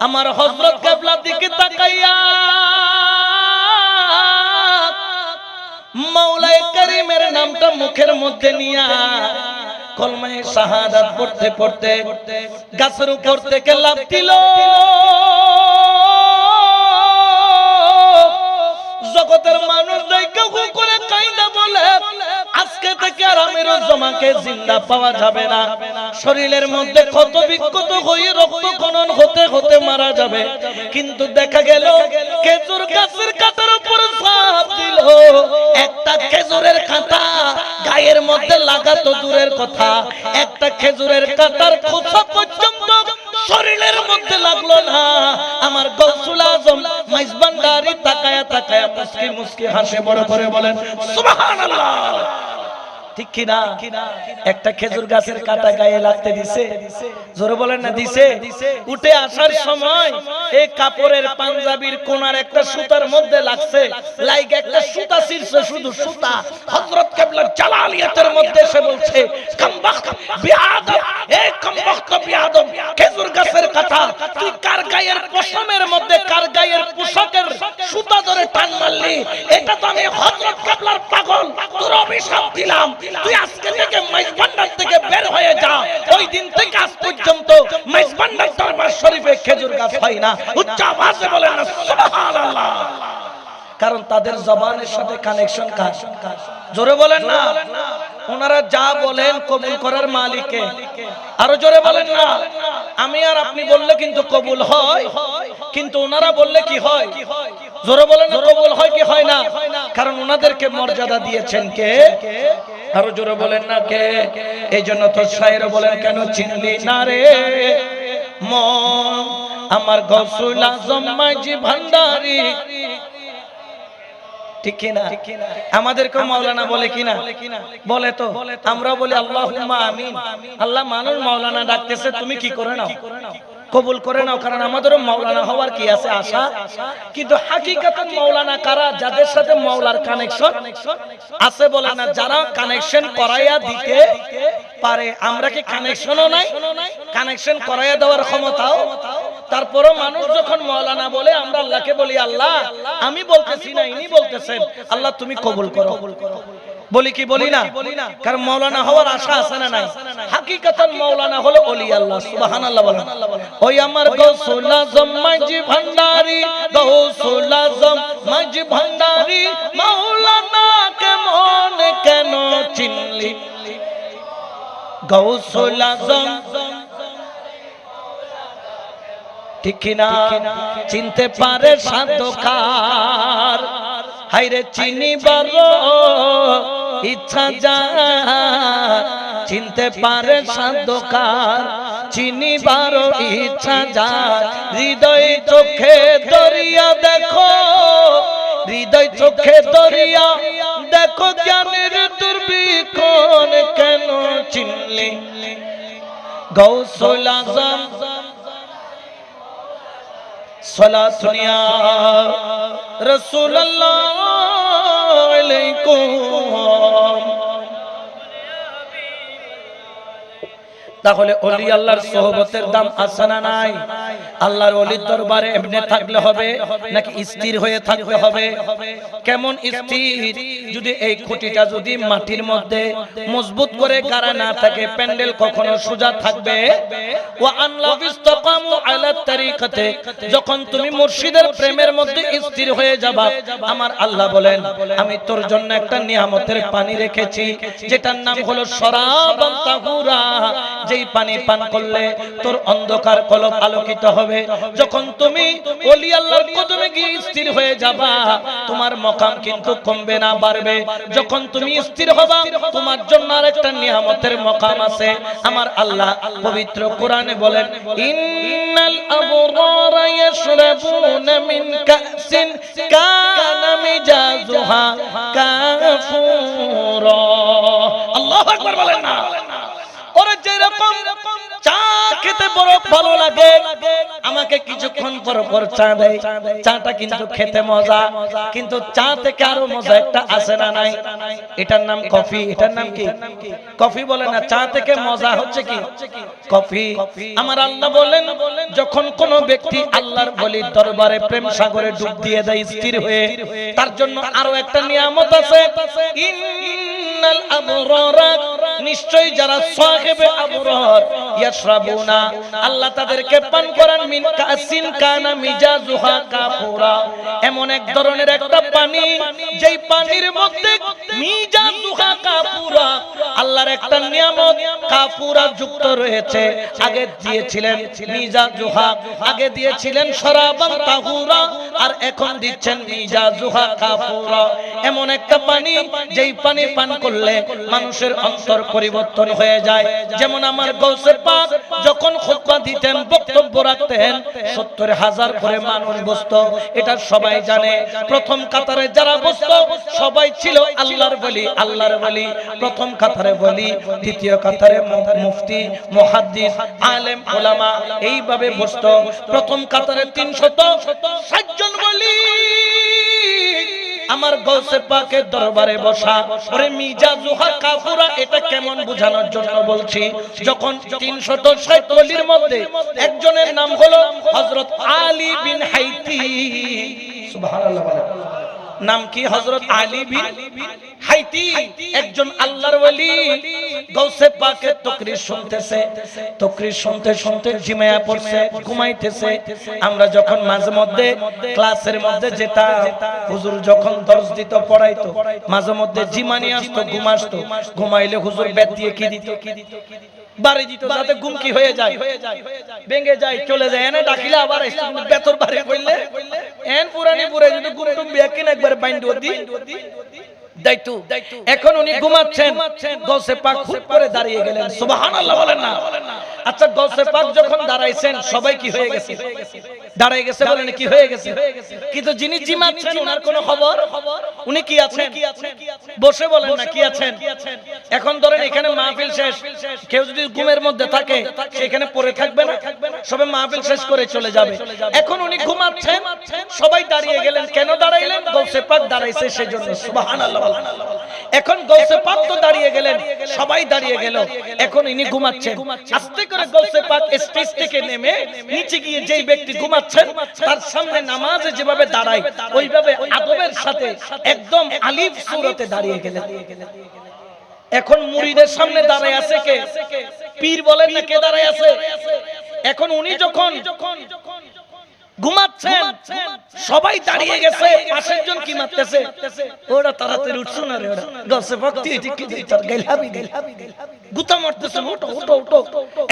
S1: আমার হযরত কিবলার দিকে তাকাইয়া মাওলায়ে কারীমের নামটা মুখের মধ্যে নিয়া কলমায়ে শাহাদাত পড়তে পড়তে গাছের উপর থেকে লাফ দিল জগতের মানুষ দেখে হু করে কাইন্দা বলে আজকে থেকে আর আমিরুজ্জামানকে জিন্দা পাওয়া যাবে না শরীরের মধ্যে ক্ষত বিক্ষত হয়ে রক্তক্ষরণ হতে হতে মারা যাবে কিন্তু দেখা গেল খেজুর গাছের কাঁটার উপর ঝাঁপ দিল একটা খেজুরের কাঁটা গায়ের মধ্যে লাগা তো দূরের কথা একটা খেজুরের কাঁটার খোসা পর্যন্ত শরীরের মধ্যে লাগলো না আমার গৌসুল আজম মাইজ ভান্ডারী তাকায়া তাকায়া মুস্কি মুস্কি হাসে বড় করে বলেন সুবহানাল্লাহ ঠিক কি না একটা খেজুর গাছের কাঁটা গায়ে লাগতে দিছে জোরে বলেন না দিছে উঠে আসার সময় এই কাপড়ের পাঞ্জাবির কোণার একটা সুতার মধ্যে লাগছে লাইক একটা সুতা ছিঁড়ছে শুধু সুতা হযরত কিবলার জালালিয়াতের মধ্যে সে বলছে কমবখত বিআদব এই কমবখত বিআদব খেজুর গাছের কাঁটা তুই কার গায়ের পশমের মধ্যে কার গায়ের পোশাকের সুতা ধরে টান মারলি এটা তো আমি হযরত কিবলার পাগল তোর অভিশাপ দিলাম তুই আজকে থেকে মাইজ ভান্ডার থেকে বের হয়ে যা ওই দিন থেকে আজ পর্যন্ত মাইজ ভান্ডার দরবার শরীফে খেজুর গাছ হয় না উচ্চ আওয়াজে বলেন না সুবহানাল্লাহ কারণ তাদের জবানের সাথে কানেকশন কাজ জোরে বলেন না ওনারা যা বলেন কবুল করার মালিকে আরো জোরে বলেন না আমি আর আপনি বললে কিন্তু কবুল হয় কিন্তু ওনারা বললে কি হয় জোরে বলেন না কবুল হয় কি হয় না কারণ ওনাদেরকে মর্যাদা দিয়েছেন কে আরো জোরে বলেন না কে এইজন্য তো শায়ের বলেন কেন চিনলি না রে মন আমার গৌসুল আজম মাঝি ভান্ডারী ঠিক কিনা আমাদেরকে মাওলানা বলে কিনা বলে তো আমরা বলি আল্লাহুম্মা আমিন আল্লাহ মানুষ মাওলানা ডাকতেছে তুমি কি করে নাও কবুল করে নাও কারণ আমাদেরও মাওলানা হওয়ার কি আছে আশা কিন্তু হাকিকাতান মাওলানা কারা যাদের সাথে মাওলার কানেকশন আছে বলে না যারা কানেকশন করাইয়া দিতে পারে আমরা কি কানেকশনও নাই কানেকশন করাইয়া দেওয়ার ক্ষমতাও তারপরও মানুষ যখন মাওলানা বলে আমরা আল্লাহকে বলি আল্লাহ আমি বলতেছি না ইনি বলতেছেন আল্লাহ তুমি কবুল করো বলি কি বলি না কারণ মাওলানা হওয়ার আশা আছে না নাই হাকিকাতান মাওলানা হলো ওলি আল্লাহ সুবহানাল্লাহ বলেন ওই আমার গৌসুল আজম মাঝি ভান্ডারী গৌসুল আজম মাঝি ভান্ডারী মাওলানা কেমন কেন চিনলি গৌসুল আজম ঠিক না চিনতে পারে সাধকার হায়রে চিনিবার ইচ্ছা যায় চিনতে পারে সাধকার চিনিবার ইচ্ছা যায় হৃদয় চোখে দরিয়া দেখো হৃদয় চোখে দরিয়া দেখো জ্ঞানের দুর্বিক্ষণ কেন চিনলি গৌসুল আজম সালাত নিয়া রাসূলুল্লাহ আলাইকুম তাহলে ওলি আল্লাহর সোহবতের দাম আছে না নাই? আল্লাহর ওলির দরবারে এমনি থাকলে হবে নাকি স্থির হয়ে থাকতে হবে? কেমন স্থির? যদি এই খুঁটিটা যদি মাটির মধ্যে মজবুত করে গাড়া না থাকে, প্যান্ডেল কখনো সোজা থাকবে? ওয়া আন লা ইসতাকামু আলা তারিকাতে, যখন তুমি মুর্শিদের প্রেমের মধ্যে স্থির হয়ে যাবা, আমার আল্লাহ বলেন আমি তোর জন্য একটা নিয়ামতের পানি রেখেছি, যেটার নাম হলো শরাবান তাহুরা। যেই পানি পান করলে তোর অন্ধকার কলব আলোকিত হবে। যখন তুমি ওলি আল্লাহর কদমে গিয়ে স্থির হয়ে যাবা, তোমার মাকাম কিন্তু কমবে না, বাড়বে। যখন তুমি স্থির হবা, তোমার জন্য আরেকটা নিয়ামতের মাকাম আছে। আমার আল্লাহ পবিত্র কোরআনে বলেন, ইন্নাল আবরারা ইয়াশরাবুনা মিন কাসিন কানা মিজাজুহা কাফুরা। আল্লাহু আকবার বলেন না? ওরে যেরকম চা খেতে বড় ভালো লাগে, আমাকে কিছুক্ষণ পর পর চা দেয়, চাটা কিন্তু খেতে মজা, কিন্তু চা থেকে আরো মজা একটা আছে না নাই? এটার নাম কফি। এটার নাম কি? কফি বলে না, চা থেকে মজা হচ্ছে কি? কফি। আমার আল্লাহ বলেন, যখন কোন ব্যক্তি আল্লাহর ওলির দরবারে প্রেম সাগরে ডুব দিয়ে দেয় স্থির হয়ে, তার জন্য আরো একটা নিয়ামত আছে। ইন্নাল আবরারা, নিশ্চয় যারা সাহেবে আবরার, ইয়াশরাবুনা, আল্লাহ তাদেরকে পান করান মিন কাসিন কানা মিজাজুহা কাফুরা, এমন এক ধরনের একটা পানি যেই পানির মধ্যে মিজাজুহা কাফুরা, আল্লাহর একটা নিয়ামত কাফুরা যুক্ত রয়েছে। আগে দিয়েছিলেন মিজাজুহা, আগে দিয়েছিলেন শরাবান তাহুরা, আর এখন দিচ্ছেন মিজাজুহা কাফুরা। এমন একটা পানি যেই পানি পান করলে মানুষের অন্তর পরিবর্তন হয়ে যায়। যেমন আমার গৌসে পাক যখন খুতবা দিতেন, বক্তব্য রাখতেন, ৭০,০০০ করে মানুষ বসতো, এটা সবাই জানে। প্রথম কাতারে যারা বসতো সবাই ছিল আল্লাহর ওলি, আল্লাহর ওলি। প্রথম কাতারে ওলি, দ্বিতীয় কাতারে মুফতি, মুহাদ্দিস, আলেম, উলামা, এইভাবে বসতো। প্রথম কাতারে ৩৬০ জন ওলি আমার গৌসে পাকের দরবারে বসা। ওরে মিজাজুহা কাফুরা, এটা কেমন বোঝানোর জন্য বলছি, যখন ৩৬০ ওলির মধ্যে একজনের নাম হলো হযরত আলী বিন হাইতি। সুবহানাল্লাহ বলেন। নাম কি? হযরত আলী বিন হাইতি, একজন আল্লাহর ওলি। গৌসে পাকের তাকরীর শুনতেছে, তাকরীর শুনতে শুনতে জিমায়া পড়ছে, ঘুমাইতেছে। আমরা যখন মাঝে মধ্যে ক্লাসের মধ্যে যেটা হুজুর যখন দর্শ দিত, পড়াইতো, মাঝে মধ্যে জিমানি আসতো, ঘুম আসতো। ঘুমাইলে হুজুর বেত দিয়ে কি দিত? বাড়ি দিত, যাতে ঘুম কি হয়ে যায়, ভেঙে যায়, চলে যায়। এনে ডাকিলে আবার বেতর বাড়ি কইলে এন পুরানি পুরে যদি ঘুম টুম বেকিন একবার বাইন্ড দি দাইতো। এখন উনি ঘুমাচ্ছেন, গৌসে পাক হুট করে দাঁড়িয়ে গেলেন। সুবহানাল্লাহ বলেন না? আচ্ছা, গৌসে পাক যখন দাঁড়াইছেন সবাই কি হয়ে গেছে? দাঁড়াই গেছে। বলেন কি হয়ে গেছে? কিন্তু যিনি জিমাচ্ছেন ওনার কোনো খবর, উনি কি আছেন? বসে বলেন না কি আছেন? এখন ধরেন এখানে মাহফিল শেষ, কেউ যদি ঘুমের মধ্যে থাকে সেখানে পড়ে থাকবে না, সবে মাহফিল শেষ করে চলে যাবে। এখন উনি ঘুমাচ্ছেন, সবাই দাঁড়িয়ে গেলেন। কেন দাঁড়াইলেন? গৌসে পাক দাঁড়াইছে সেজন্য। সুবহানাল্লাহ। এখন গৌসে পাক তো দাঁড়িয়ে গেলেন, সবাই দাঁড়িয়ে গেল, এখন ইনি ঘুমাচ্ছেন। আস্তে করে গৌসে পাক স্টেজ থেকে নেমে নিচে গিয়ে যেই ব্যক্তি ঘুমাচ্ছেন তার সামনে নামাজে যেভাবে দাঁড়ায় ওইভাবে আদবের সাথে একদম আলিফ সূরতে দাঁড়িয়ে গেলেন। এখন মুরিদের সামনে দাঁড়ায় আছে কে? পীর বলেন না, কে দাঁড়ায় আছে? এখন উনি যখন ঘুমাচ্ছেন সবাই দাঁড়িয়ে গেছে, পাশের জন কি মারতেছে? ওরা তাড়াতাড়ি উঠছো না রে, ওরা গসে ভক্তি ঠিক কি তার গেলহাবি গুতা মারতেছে, ওঠো ওঠো ওঠো।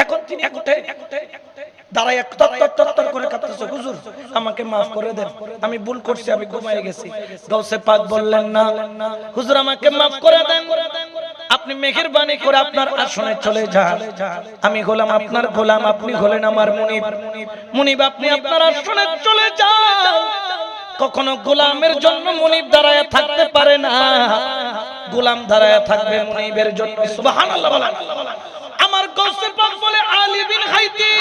S1: এখন তিনি উঠে দাঁড়ায় তত্তর করে কাঁদতেছে, হুজুর আমাকে মাফ করে দেন, আমি ভুল করছি, আমি ঘুমিয়ে গেছি। গৌসে পাক বললেন না, হুজুর আমাকে মাফ করে দেন, আপনি মেহেরবানি করে আপনার আসনে চলে যান। আমি হলাম আপনার গোলাম, আপনি হলেন আমার মুনিব। মুনিব আপনি আপনার আসনে চলে যান। কখনো গোলামের জন্য মুনিব দাঁড়ায় থাকতে পারে না, গোলাম দাঁড়ায় থাকবে মুনিবের জন্য। সুবহানাল্লাহ বলেন। আমার গৌসে পাক বলে, আলী বিন হাইতি,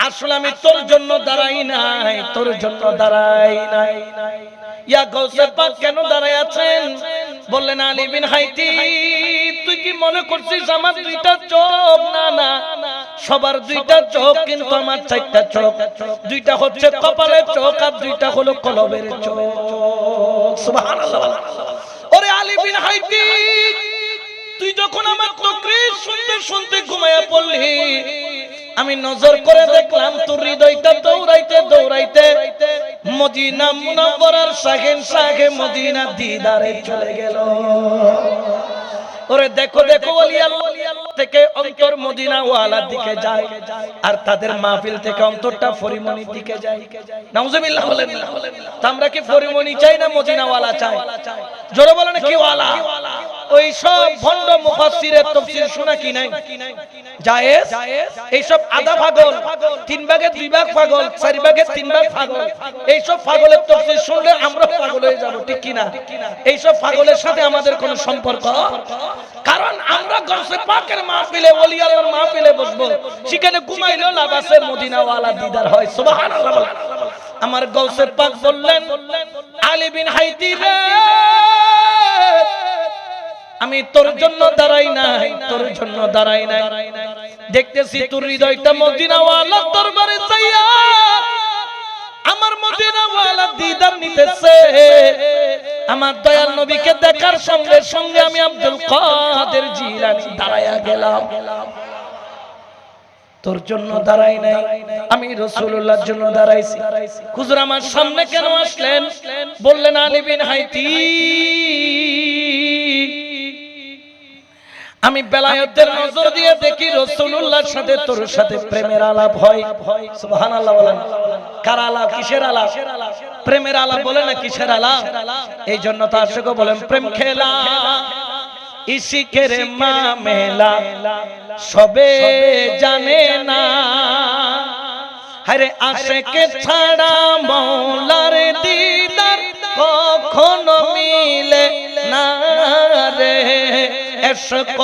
S1: আসলে আমি তোর জন্য দাঁড়াই নাই, তোর জন্য দাঁড়াই নাই। ইয়া গৌসে পাক কেন দাঁড়ায় আছেন? বললেন, আলী বিন হাইতি তুই কি মনে করছিস আমার দুইটা চোখ? না না, সবার দুইটা চোখ, কিন্তু আমার চারটা চোখ। দুইটা হচ্ছে কপালের চোখ আর দুইটা হলো কলবের চোখ। সুবহানাল্লাহ। ওরে আলী বিন হাইতি, তুই যখন আমার তাকরীর শুনতে শুনতে ঘুমায়া পড়লি, আমি নজর করে দেখলাম তোর হৃদয়টা দৌড়াইতে দৌড়াইতে মদিনা মুনাওয়ারার শাহে মদিনা দিদারে চলে গেল। ওরে দেখো দেখো, ওলি আল্লাহ থেকে অন্তর মদিনা ওয়ালার দিকে যায়, আর তাদের মাহফিল থেকে অন্তরটা ফরিমনির দিকে যায়। নাউজুবিল্লাহ বলেন। তো আমরা কি ফরিমনি চাই না মদিনা ওয়ালা চাই? জোরে বলেন কি ওয়ালা? ওই সব ভণ্ড মুফাসসিরের তাফসীর শোনা কি নাই জায়েজ? এই সব আধা পাগল, তিন ভাগে দুই ভাগ পাগল, চার ভাগে তিন ভাগ পাগল, এই সব পাগলের তাফসীর শুনলে আমরা পাগল হয়ে যাব, ঠিক কি না? এই সব পাগলের সাথে আমাদের কোনো সম্পর্ক, কারণ আমরা গাউসে পাকের মাহফিলে, ওলি আল্লাহর মাহফিলে বসবো, সেখানে ঘুমাইলেও লাভ আছে, মদিনা ওয়ালা দিদার হয়। সুবহানাল্লাহ। আমার গাউসে পাক বললেন, আলী বিন হাইতি রে, আমি তোর জন্য দাঁড়াই নাই, তোর জন্য দাঁড়াই নাই, দেখতেছি তোর হৃদয়টা মদিনা ওয়ালার দরবারে চাইয়া আমার মদিনা ওয়ালা দিদার নিতেছে। আমার দয়াল নবীকে দেখার সঙ্গে সঙ্গে আমি আব্দুল কাদের জিলানী দাঁড়ায়া গেলাম। তোর জন্য দাঁড়াই নাই, আমি রাসূলুল্লাহর জন্য দাঁড়াইছি। হুজুর আমার সামনে কেন আসলেন? বললেন, আলী বিন হাইতি, আমি বেলায়েতের নজর দিয়ে দেখি রাসূলুল্লাহর সাথে তোর সাথে প্রেমের আলাপ হয়। সুবহানাল্লাহ বলেন। কার আলাপ? কিসের আলাপ? প্রেমের আলাপ বলে না, কিসের আলাপ? এই জন্য তো আশিক বলেন, প্রেম খেলা ইশিকের মামেলা সবে জানে না, আরে আশিকে ছাড়া মওলার দিদার কখনো মিলে না রে, এশক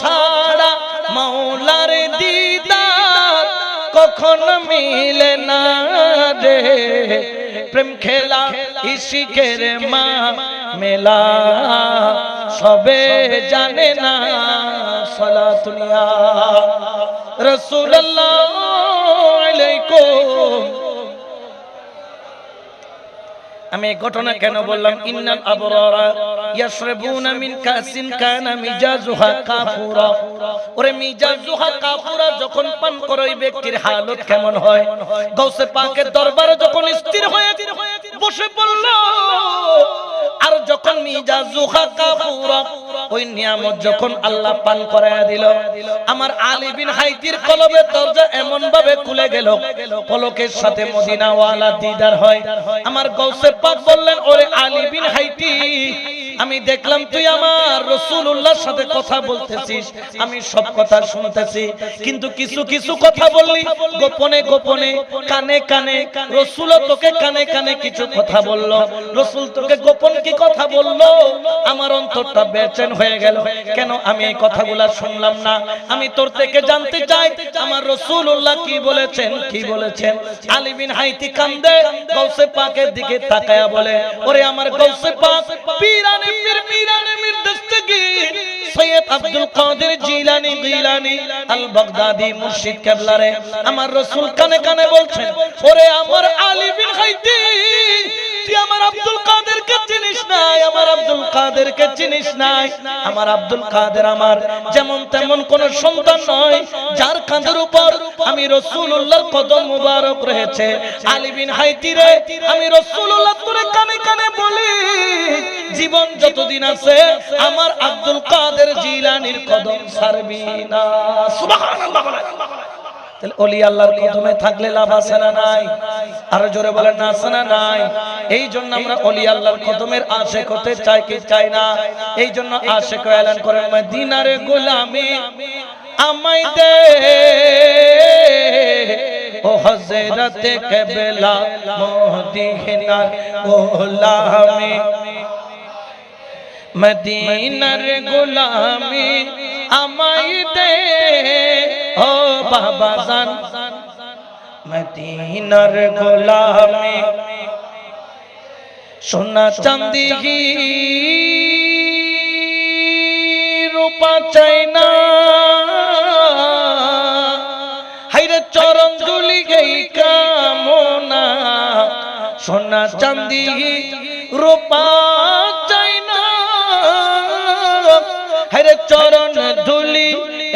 S1: ছাড়া মওলার দিদার কখনো মিলে না রে, প্রেম খেলা ইশিকের মামেলা সবে জানে না। সালাতুন ইয়া রাসূলুল্লাহ আলাইকুম। আমি ঘটনা কেন বললাম? ইন্নাল আবরারা ইয়াশরাবুনা মিন কাসিন কানা মিজাজুহা কাফুরা। ওরে মিজাজুহা কাফুরা যখন পান করে ওই ব্যক্তির হালত কেমন হয়? গাউসে পাকের দরবারে যখন স্থির হয়ে বসে পড়ল, আর যখন মিজাজুহা কাফুরা ওই নিয়ামত যখন আল্লাহ পান করায়া দিল, আমার আলী বিন হাইতির কলবের দরজা এমন ভাবে খুলে গেল, পলকের সাথে মদিনা ওয়ালা দিদার হয়। আমার গাউসে পাক বললেন, ওরে আলী বিন হাইতি, আমি দেখলাম তুই আমার রাসূলুল্লাহর সাথে কথা বলতেছিস, আমি সব কথা শুনতেছি, কিন্তু কিছু কিছু কথা বললি গোপনে গোপনে, কানে কানে। রাসূল তোকে কানে কানে কিছু কথা বলল, রাসূল তোকে গোপন কি কথা বলল? আমার অন্তরটা বেচেন হয়ে গেল, কেন আমি এই কথাগুলা শুনলাম না? আমি তোর থেকে জানতে চাই আমার রাসূলুল্লাহ কি বলেছেন, কি বলেছেন? আলী বিন হাইতি কান্দে, গাউসে পাকের দিকে তাকায়া বলে, ওরে আমার গাউসে পাক পীরানে পীর পীরানে মীর দস্তগীর সৈয়দ আব্দুল কাদের জিলানী গিলানী আল বাগদাদি মুর্শিদ কেবলারে আমার রাসূল কানে কানে বলছেন, ওরে আমার আলী বিন হাইতি, তুই আমার আব্দুল কাদেরকে চিনিস নাই, আমার আব্দুল কাদেরকে চিনিস নাই। আমার আব্দুল কাদের আমার যেমন তেমন কোন সন্তান নয়, যার কাঁধের উপর আমি রাসূলুল্লাহর কদম মুবারক রয়েছে। আলী বিন হাইতি রে, আমি রাসূলুল্লাহ তোরে কানে কানে বলি, জীবন যতদিন আছে আমার আব্দুল কাদের জিলানীর কদম ছাড়বি না। সুবহানাল্লাহ। তাহলে ওলি আল্লাহর কদমে থাকলে লাভ আছে না নাই? আর জোরে বলেন না, আছে না নাই? এই জন্য আমরা ওলি আল্লাহর কদমের আশিক হতে চাই কি চাই না? এই জন্য আশিক এলান করে, মদিনার গোলামি আমায় দে ও হযরত কেবলা, মদিনার গোলামি, মদিনার গোলামি আমায় দে ও বাবা জান, মদিনার গোলামি। সোনা চাঁদি রূপা চাই না, হাইরে চরণ ধুলি গেই কামনা, সোনা চাঁদি রূপা চাই না, হাইরে চরণ ধুলি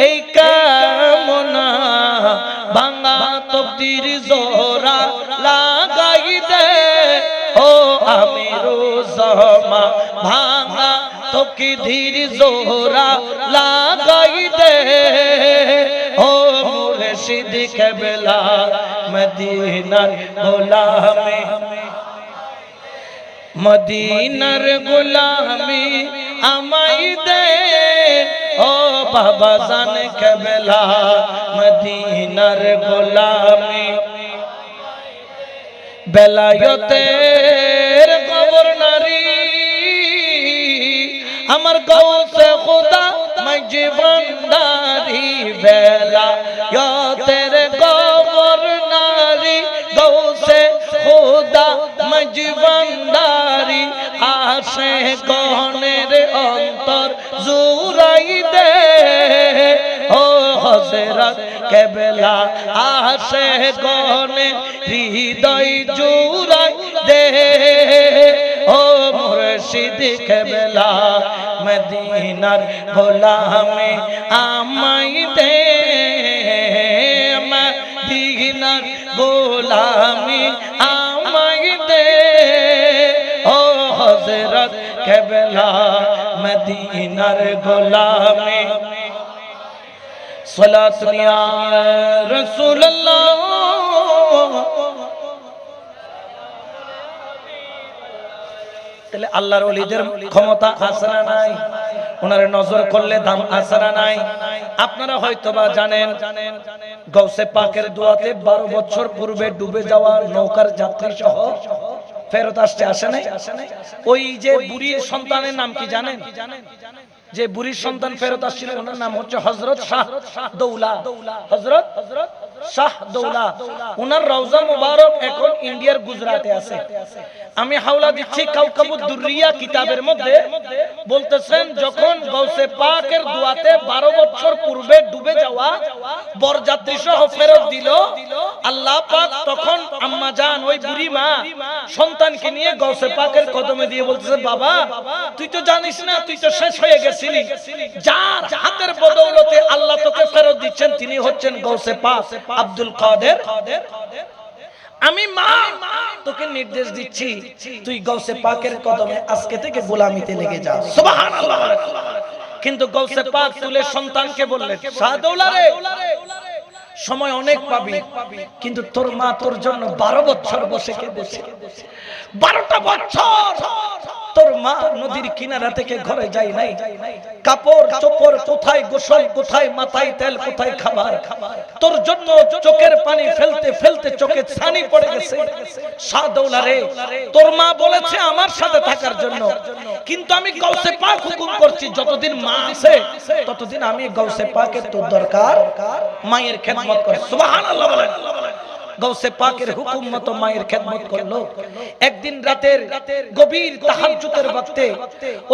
S1: এই কামনা, ভাঙা তকদির জোরা লাগাই দে ও আমিরু জামা, ভাঙা তকদির জোরা লাগাই দে ও মুর্শিদ কেবলা, মদিনার গোলামে, মদিনার গোলামি আমায় দে ও বাবা জান কেবলা, মদিনার গোলামি। বেলায়েতের গভর্নরি আমার গৌসে খুদা মাঝি ভান্ডারি, বেলায়েতের গভর্নরি গৌসে খুদা মাঝি ভান্ডারি, আসে গহনের অন্তর জুরাই দে ও হযরত কেবলা, আসে গহনে হৃদয় জুরাই দে ও মুর্শিদ কেবলা, মদিনার গোলামে আমায় দে, মদিনার গোলামি আমায় দে ও হযরত কেবলা, মদিনার গোলামে। সালাতু ইয়া রাসূলুল্লাহ। তাহলে আল্লাহর ওলিদের ক্ষমতা আছে না নাই? ওনারে নজর করলে দাম আছে না নাই? আপনারা হয়তোবা জানেন গৌসে পাকের দোয়াতে 12 বছর পূর্বে ডুবে যাওয়া নৌকার যাত্রী সহ ফেরত আসছে, আসে নাই? ওই যে বুড়ির সন্তানের নাম কি জানেন? যে বুড়ির সন্তান ফেরত আসছিল ওনার নাম হচ্ছে হযরত শাহ দৌলা, হযরত শাহ দৌলা। ওনার রওজা মুবারক এখন ইন্ডিয়ার গুজরাটে আছে। আমি হাওলা দিচ্ছি কাউকাবুদ দুররিয়া কিতাবের মধ্যে বলতেছেন, যখন গৌসে পাকের দোয়াতে 12 বছর পূর্বে ডুবে যাওয়া বরযাত্রী সহ ফেরত দিল আল্লাহ পাক, তখন আম্মা জান ওই বুড়ি মা সন্তানকে নিয়ে গৌসে পাকের কদমে দিয়ে বলতেছে, বাবা তুই তো জানিস না, তুই তো শেষ হয়ে গেছিলি, যার হাতের বদৌলতে আল্লাহ তোকে ফেরত দিচ্ছেন তিনি হচ্ছেন গৌসে পাক আব্দুল কাদের। আমি মা তোকে নির্দেশ দিচ্ছি, তুই গৌসে পাকের কদমে আজকে থেকে গোলামিতে লেগে যা। সুবহানাল্লাহ। কিন্তু গৌসে পাক তুলে সন্তানকে বললেন, শাহ দৌলা রে, সময় অনেক পাবি, কিন্তু তোর মা তোর জন্য 12 বছর বসে কেঁদেছে। 12টা বছর তোর মা নদীর কিনারা থেকে ঘরে যায় নাই, কাপড় চোপড় কোথায়, গোসল কোথায়, মাথায় তেল কোথায়, খাবার। তোর জন্য চোখের পানি ফেলতে ফেলতে চোখে ছানি পড়ে গেছে। শাহ দৌলা রে, তোর মা বলেছে আমার সাথে থাকার জন্য, কিন্তু আমি গৌসে পাক হুকুম করছি যতদিন মা আছে ততদিন আমি গৌসে পাকের তোর দরকার মায়ের খেদমত কর। সুবহানাল্লাহ বলেন। গৌসে পাকের হুকুম মতো মায়ের খেদমত করলো। একদিন রাতের গভীর তাহাজ্জুদের ওয়াক্তে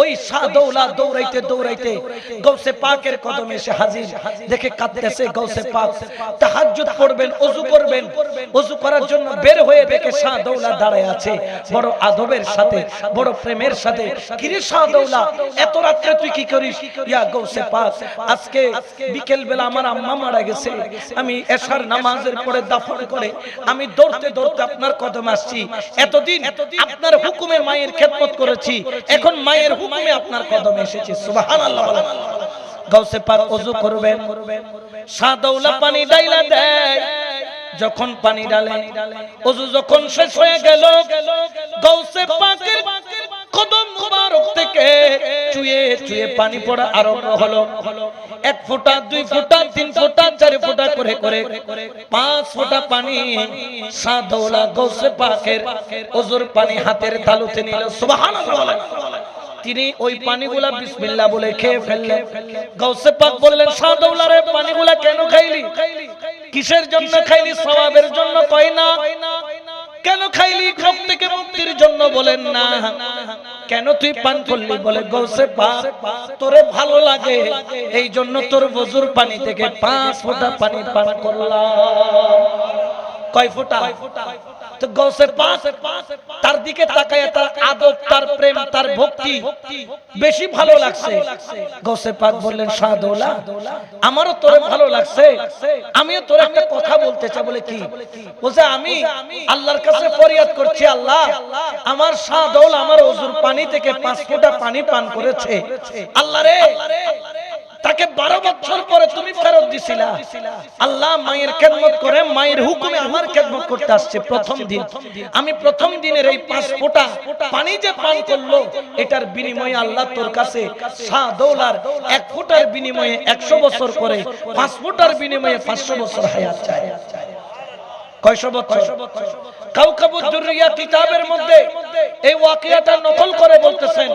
S1: ওই শাহ দৌলা দৌড়াইতে দৌড়াইতে গৌসে পাকের কদমে এসে হাজির, দেখে কাঁদতেছে গৌসে পাক। তাহাজ্জুদ পড়বেন, ওযু করবেন, ওযু করার জন্য বের হয়ে দেখে শাহ দৌলা দাঁড়ায় আছে বড় আদবের সাথে, বড় প্রেমের সাথে। কিরে শাহ দৌলা, এত রাতে তুই কি করিস? ইয়া গৌসে পাক, আজকে বিকেল বেলা আমার আম্মা মারা গেছে, আমি এশার নামাজের পরে দাফন করে আমি দৌড়তে দৌড়তে আপনার কদমে আসছি। এতদিন আপনার হুকুমে মায়ের খেদমত করেছি, এখন মায়ের হুকুমে আপনার কদমে এসেছি। সুবহানাল্লাহ। গৌসে পাক ওযু করবেন, শাহ দৌলা পানি ডাইলা দেয়। যখন পানি ডালে, ওযু যখন শেষ হয়ে গেল, গৌসে পাকের কদম মুবারক থেকে চুয়ে চুয়ে পানি পড়া আরম্ভ হলো। 1 ফোঁটা, 2 ফোঁটা, 3 ফোঁটা, 4 ফোঁটা করে করে 5 ফোঁটা পানি শাহ দৌলা গৌসে পাকের ওযুর পানি হাতের তালুতে নিল। সুবহানাল্লাহ। তিনি ওই পানিগুলা বিসমিল্লাহ বলে খেয়ে ফেললেন। গৌসে পাক বললেন, শাহ দৌলা রে, পানিগুলা কেন খাইলি? কিসের জন্য খাইলি? সওয়াবের জন্য? কয় না। কেন খাইলি? পাপ থেকে মুক্তির জন্য? বলেন না। কেন তুই পান করলি? বলে গৌসে পাক তোরে ভালো লাগে এই জন্য তোর ওযুর পানি থেকে 5 ফোঁটা পানি পান করলাম। কয় ফোঁটা? তো গৌসে পাক তার দিকে তাকায়, তার আদব, তার প্রেম, তার ভক্তি বেশি ভালো লাগছে। গৌসে পাক বললেন শাহদৌলা আমারও তোরে ভালো লাগছে, আমিও তোর একটা কথা বলতে চাই। বলে কি? বলছে আমি আল্লাহর কাছে ফরিয়াদ করছি, আল্লাহ আমার শাহদৌলা আমার ওযুর পানি থেকে 5 ফোঁটা পানি পান করেছে, আল্লাহ রে তাকে 12 বছর পরে তুমি ফেরত দিছিলা। আল্লাহ মায়ের খেদমত করে, মায়ের হুকুমে আমার খেদমত করতে আসছে। প্রথম দিন আমি প্রথম দিনের এই 5 ফোঁটা পানি যে পান করলো এটার বিনিময়ে আল্লাহ তোর কাছে শাহদৌলার 1 ফোঁটার বিনিময়ে 100 বছর করে, 5 ফোঁটার বিনিময়ে 500 বছর হায়াত চায়। কয়শো বছর? কাউকাবুদ দুররিয়া কিতাবের মধ্যে এই ওয়াকিয়াটা নকল করে বলতেছেন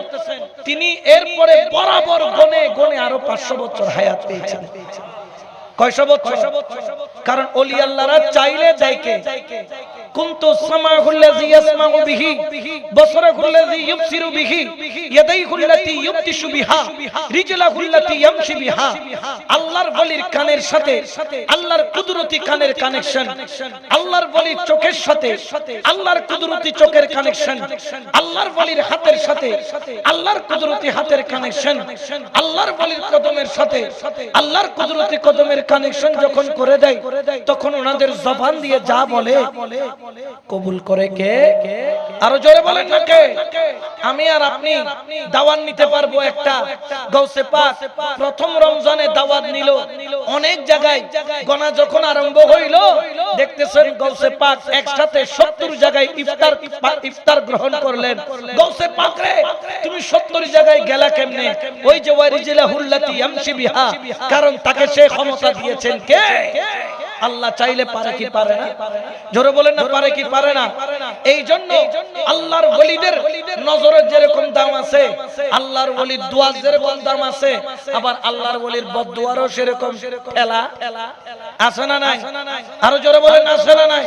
S1: তিনি এরপরে বরাবর গনে গনে আরো 500 বছর হায়াত পেয়েছেন। কয়শো বছর? কারণ ওলি আল্লাহরা চাইলে যাইকে কুনতু সামাহুল্লাযী ইয়াসমাউ বিহি, বসরাহুল্লাযী ইউবসিরু বিহি, ইয়াদাইহুল্লাতী ইউবতিশু বিহা, রিজলাহুল্লাতী ইয়ামশি বিহা। আল্লাহর ওলির কানের সাথে আল্লাহর কুদরতি কানের কানেকশন, আল্লাহর ওলির চোখের সাথে আল্লাহর কুদরতি চোখের কানেকশন, আল্লাহর ওলির হাতের সাথে আল্লাহর কুদরতি হাতের কানেকশন, আল্লাহর ওলির কদমের সাথে আল্লাহর কুদরতি কদমের কানেকশন যখন করে দেয় তখন ওনাদের জবান দিয়ে যা বলে কবুল করে কে? আরো জোরে বলেন না কে? আমি আর আপনি দাওয়াত নিতে পারবো একটা। গৌসে পাক প্রথম রমজানে দাওয়াত নিল, অনেক জায়গায় গনা যখন আরম্ভ হইল দেখতেছেন গৌসে পাক একসাথে 70 জায়গায় ইফতার গ্রহণ করলেন। গৌসে পাক রে তুমি 70 জায়গায় গেলা কেমনে? ওই যে ওয়ারিজিলাহুল্লাতী ইয়ামশি বিহা, কারণ তাকে সে ক্ষমতা দিয়েছেন কে? আল্লাহ চাইলে পারে কি পারে না? জোরে বলেন না পারে কি পারে না? এই জন্য আল্লাহর ওলিদের নজরের যেরকম দাম আছে, আল্লাহর ওলির দোয়া যেরকম দাম আছে, আবার আল্লাহর ওলির বদদুয়ারও সেরকম ঠেলা আছে না নাই? আরো জোরে বলেন আছে না নাই?